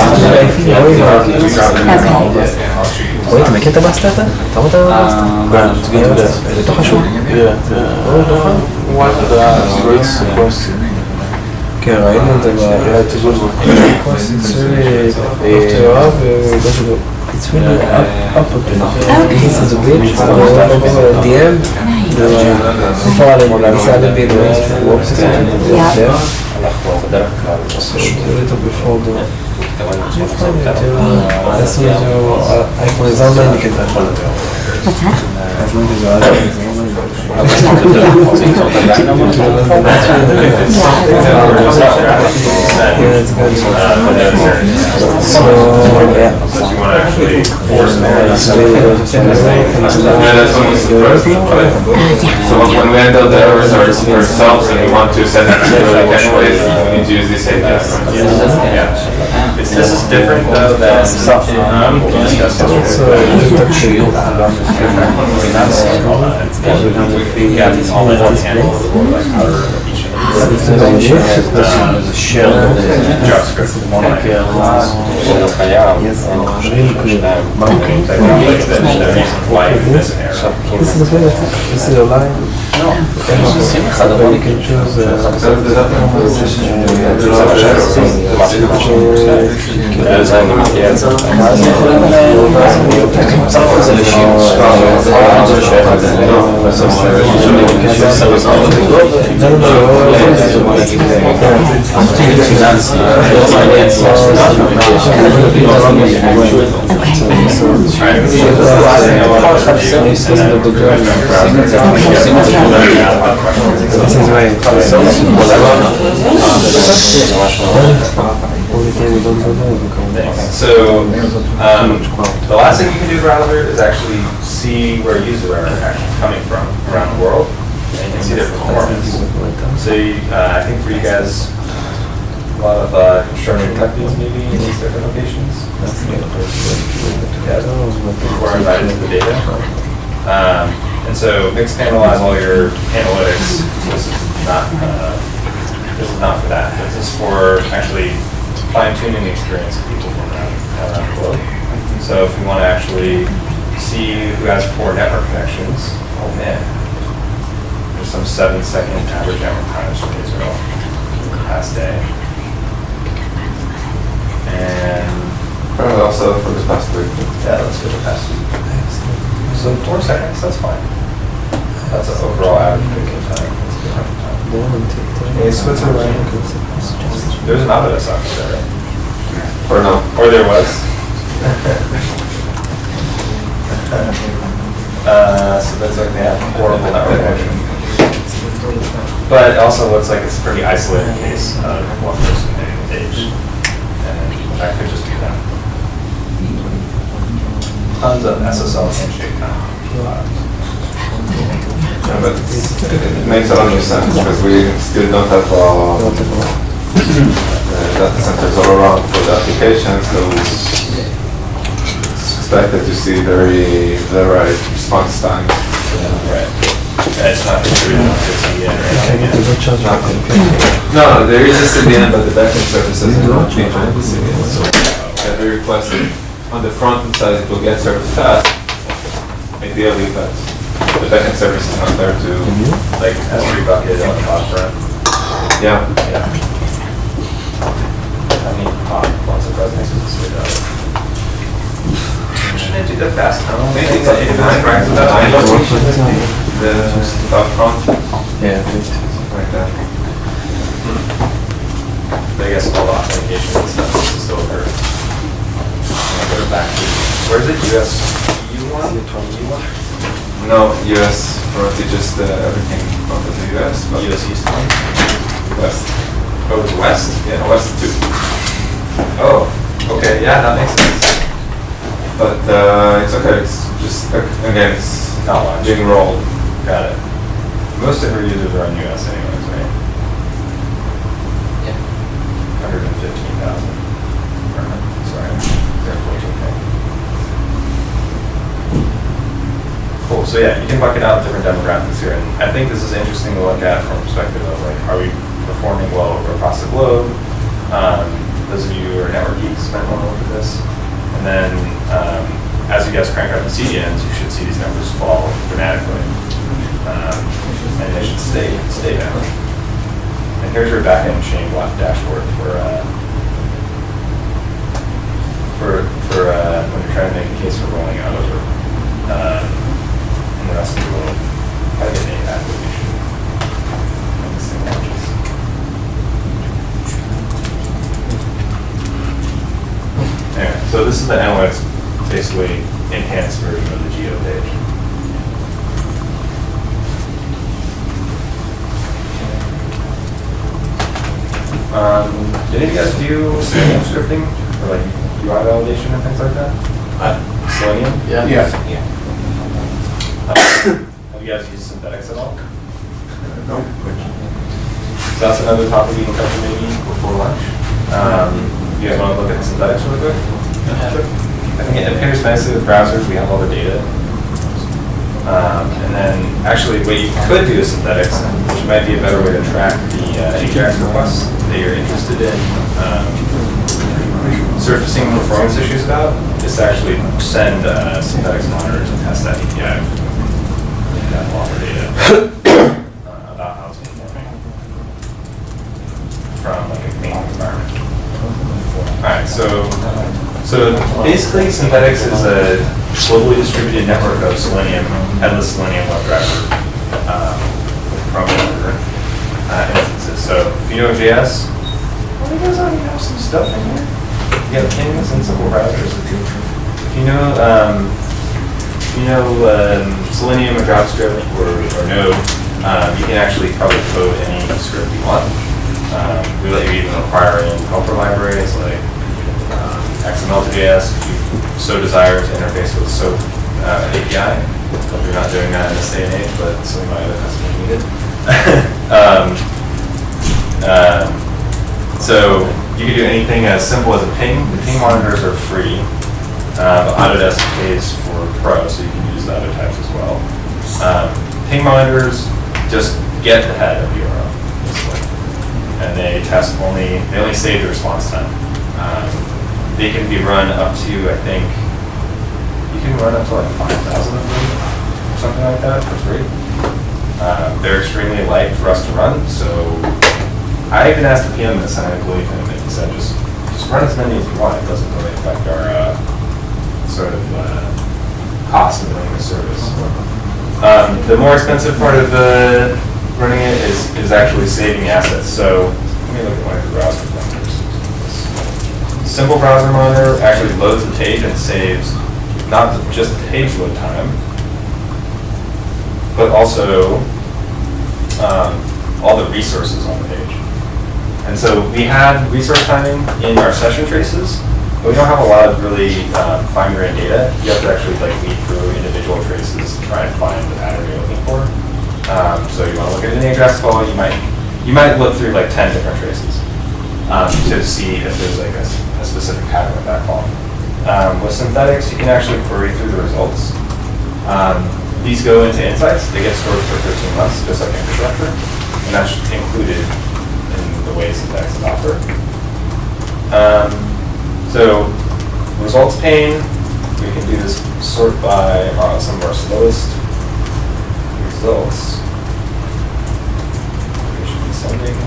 רועי, אתה מכיר את הבסטאטה? אתה רואה את הבסטאטה? זה תוך השוק? כן, ראינו את זה It's really up This is a bridge, at the end, before I decided to be there. So a little before the as soon as your icon is on, then you can touch it. What's that? As long as your icon is on, yeah, it's good. So, yeah. So you want to actually force So when we enter the errors ourselves and we want to set it to like anyways, we need to use this API. This is different though than what we discussed yesterday. We got these all in one handle or like outer each of these. shell. JavaScript. This is a bit, this is a line. No. You can choose So, the last thing you can do in the browser is actually see where users are actually coming from around the world, and you can see their performance. So, I think for you guys, a lot of construction companies maybe in these different locations. Yeah, we're invited to the data. And so, Mixpanelize all your analytics. This is not for that. This is for actually fine-tuning the experience of people from around the globe. So if we want to actually see who has poor network connections, oh man, there's some 7-second average network times from Israel past day. And also for the past week. yeah, let's go to past week. So 4 seconds, that's fine. That's an overall average picking time. Hey, Switzerland. There's an Autodesk office there, right? Or no. Or there was. So that's like they have horrible network connection. But it also looks like it's a pretty isolated case of one person hitting the page. And that could just be that. Tons of SSL handshake time. Yeah, but it makes a lot of sense because we still don't have data centers all around for the application, so it's expected to see the right response time. Right. It's not distributed to CDN or anything. No, there is a CDN, but the backend services are not changing the CDN. So every request on the front end side it will get served fast, ideally fast. The backend service is not there to Like S3 bucket on the top front. yeah. Yeah. I mean, lots of residents would say that. Shouldn't it do that fast? I don't think that AWS brings that. I know The top front, Yeah. like that. I guess all the authentication and stuff is still occur. And go back to, where's it? US U1? No, US front is just everything from the US. But US East one? West. Oh, it's West? Yeah, West too. Oh, okay, yeah, that makes sense. But it's okay. It's just again, it's Not much. being rolled. Got it. Most of our users are on US anyways, right? Yeah. 115,000. Sorry, they're 14K. Cool, so yeah, you can bucket out different demographics here, and I think this is interesting to look at from a perspective of like, are we performing well across the globe? Those of you who are network geeks might want to look at this. And then as you guys crank up the CDNs, you should see these numbers fall dramatically. And they should stay down. And here's your backend chain block dashboard for when you're trying to make a case for rolling out over in the rest of the world. How to get native application. And this thing launches. Anyway, so this is the analytics, basically enhanced version of the geo page. Did any of you guys do Selenium scripting or like UI validation and things like that? Selenium? Yeah. Yeah. Have you guys used synthetics at all? No. So that's another topic we can cover maybe before lunch. You guys want to look at synthetics really quick? I think it appears nicely with browsers. We have all the data. And then actually what you could do is synthetics, which might be a better way to track the AJAX requests that you're interested in surfacing performance issues about, is to actually send synthetics monitors and test that API and that longer data about how it's performing from like a clean environment. Alright, so basically synthetics is a globally distributed network of Selenium, headless Selenium WebDriver with Chrome. if you know JS, well, you guys already have some stuff in here. You have pings and simple browsers. If you know, Selenium or JavaScript or Node, you can actually probably code any script you want. We let you even require in helper libraries like XML to JS if you so desire to interface with SOAP API. Hope you're not doing that in this day and age, but some of my other customers need it. So you can do anything as simple as a ping. The ping monitors are free. But Autodesk pays for Pro, so you can use the other types as well. Ping monitors just get the head of URL, basically. And they only save the response time. They can be run up to, I think, you can run up to like 5,000 of them, or something like that, for free. They're extremely light for us to run, so I even asked the PM this, and I believe him, and he said just run as many as you want. It doesn't really affect our sort of cost of running the service. The more expensive part of running it is actually saving assets. So let me look at one of the browser monitors. Simple browser monitor actually loads the page and saves not just the page load time, but also all the resources on the page. And so we had resource timing in our session traces, but we don't have a lot of really fine-grained data. You have to actually lead through individual traces to try and find the pattern you're looking for. So you want to look at an address call, you might look through 10 different traces to see if there's a specific pattern with that call. With synthetics, you can actually query through the results. These go into Insights. They get stored for 13 months, just like infrastructure, and that's included in the way synthetics is offered. So results pane, we can do this sort by some of our slowest results. We should be sending.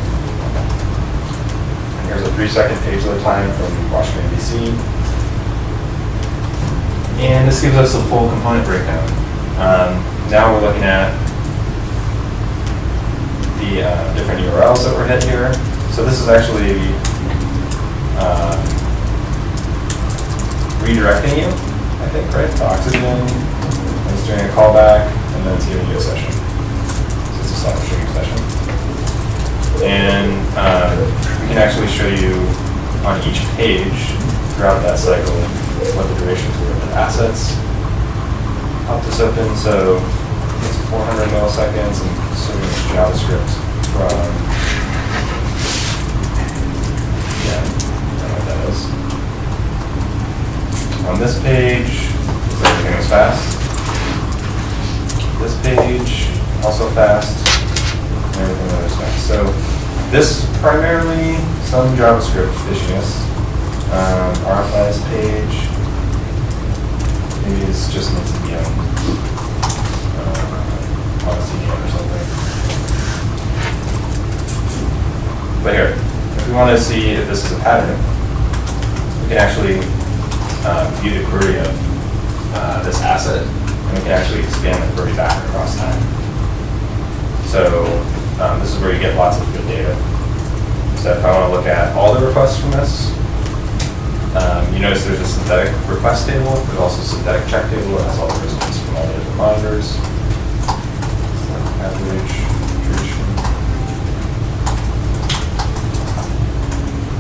And here's a 3-second page load time from Washington, D.C. And this gives us a full component breakdown. Now we're looking at the different URLs that were hit here. So this is actually redirecting you, I think, right? To Oxygen, and it's doing a callback, and then it's giving you a session. So it's establishing a session. And we can actually show you on each page throughout that cycle what the durations were of the assets. Pop this open, so it's 400 milliseconds, and so it's JavaScript from, yeah, I don't know what that is. On this page, everything is fast. This page, also fast, and everything that is fast. So this primarily some JavaScript fishiness. RFI's page, maybe it's just needs to be on a CDN or something. But here, if we want to see if this is a pattern, we can actually view the query of this asset, and we can actually expand the query back across time. So this is where you get lots of good data. So if I want to look at all the requests from this, you notice there's a synthetic request table. There's also a synthetic check table that has all the results from all the different monitors. Average, duration.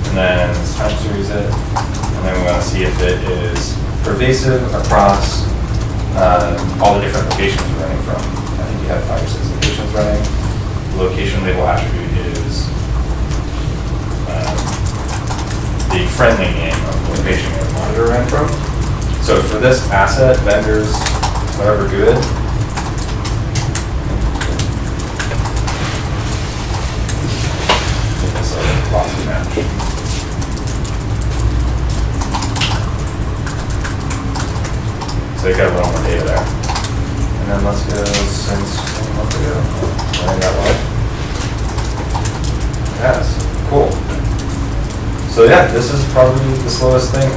And then it's time series it. And then we want to see if it is pervasive across all the different locations we're running from. I think you have 5 or 6 locations running. The location label attribute is the friendly name of the location where the monitor ran from. So for this asset, vendors, whatever good, this is a lost match. So you got a little more data there. And then let's go since a month ago. Running that one. Yes, cool. So yeah, this is probably the slowest thing.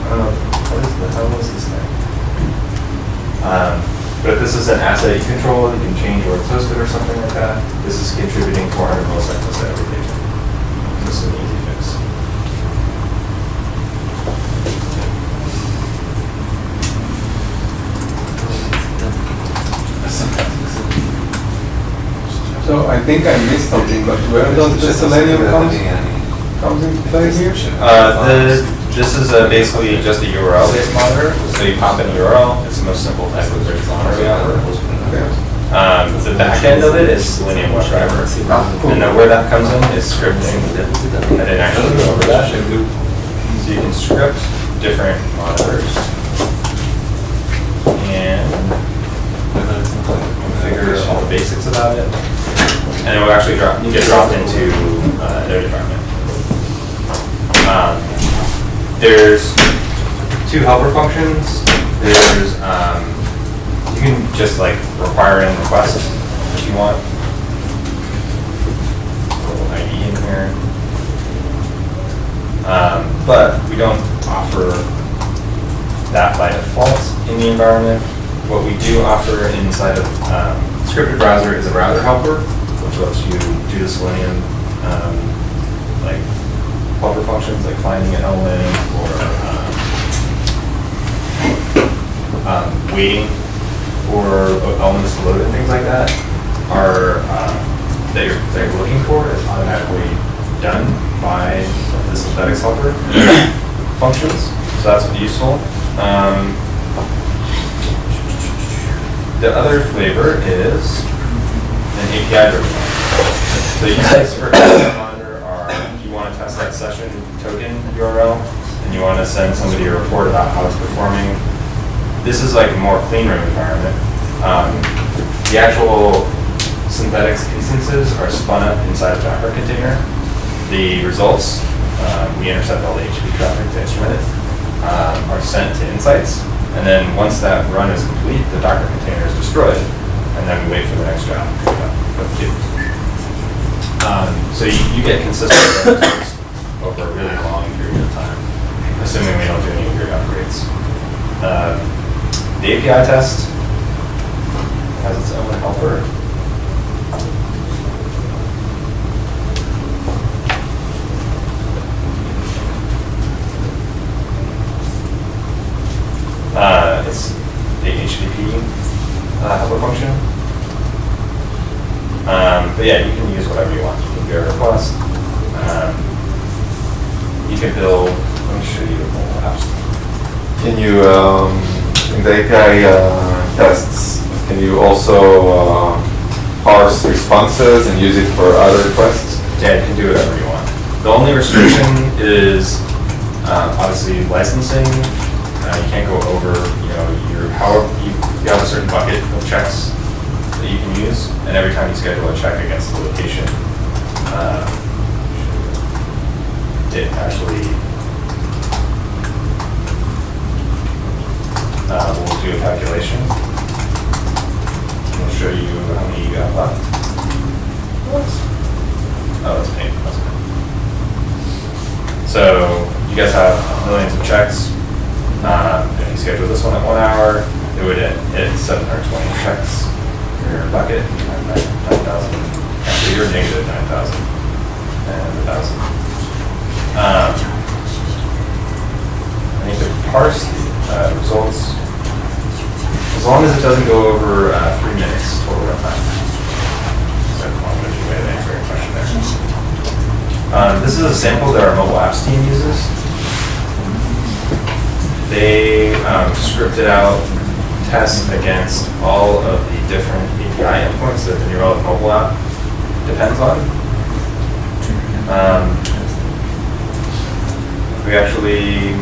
I don't know, what is the hell is this thing? But if this is an asset you control, you can change where it's hosted or something like that. This is contributing 400 milliseconds to every page. This is an easy fix. So I think I missed something, but where does the Selenium comes into play here? This is basically just a URL-based monitor. So you pop in a URL. It's the most simple type of virtual monitor we offer. The back end of it is Selenium WebDriver. And then where that comes in is scripting. I didn't actually go over that. So you can script different monitors and configure all the basics about it. And it will actually get dropped into their department. There's two helper functions. There's you can just like require in request if you want. A little ID in here. But we don't offer that by default in the environment. What we do offer inside of scripted browser is a browser helper, which lets you do the Selenium like helper functions like finding an element or waiting for elements to load and things like that are that you're looking for is automatically done by the synthetics helper functions. So that's useful. The other flavor is an API driven. So use case for monitor are you want to test that session token URL and you want to send somebody a report about how it's performing. This is like a more clean room environment. The actual synthetics instances are spun up inside a Docker container. The results, we intercept all the HTTP traffic to instrument it, are sent to Insights. And then once that run is complete, the Docker container is destroyed. And then we wait for the next job to pick up. So you get consistent results over a really long period of time, assuming we don't do any weird upgrades. The API test has its own helper. It's the HTTP helper function. But yeah, you can use whatever you want. You can do a request. You can build, let me show you the mobile apps. Can you, in the API tests, can you also parse responses and use it for other requests? Yeah, you can do whatever you want. The only restriction is obviously licensing. You can't go over, you have a certain bucket of checks that you can use, and every time you schedule a check against the location, it actually will do a calculation. I'll show you how many you got left. Oh, that's pain. So you guys have millions of checks. If you schedule this one at 1 hour, it would hit 720 checks in your bucket, 9,000. Actually, you're negative 9,000 and 1,000. I need to parse the results as long as it doesn't go over 3 minutes total runtime. So I'm going to do a way of answering your question there. This is a sample that our mobile apps team uses. They scripted out tests against all of the different API endpoints that the New Relic mobile app depends on. We actually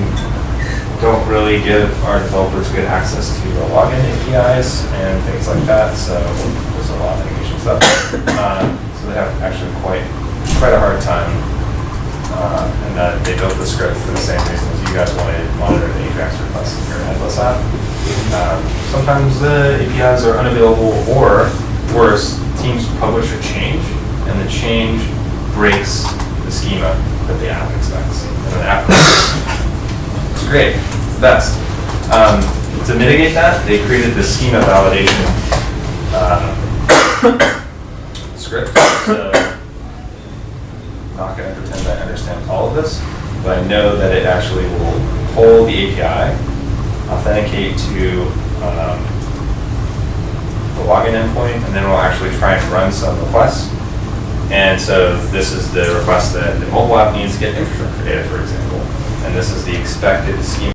don't really give our developers good access to the login APIs and things like that, so there's a lot of mitigation stuff. So they have actually quite a hard time. And that they built the script for the same reason as you guys wanted to monitor the AJAX requests in your headless app. Sometimes the APIs are unavailable, or worse, teams publish a change, and the change breaks the schema that the app expects. And the app it's great, it's the best. to mitigate that, they created this schema validation script. So, I'm not going to pretend I understand all of this, but I know that it actually will pull the API, authenticate to the login endpoint, and then we'll actually try and run some requests. And so this is the request that the mobile app needs to get infrastructure data, for example. And this is the expected schema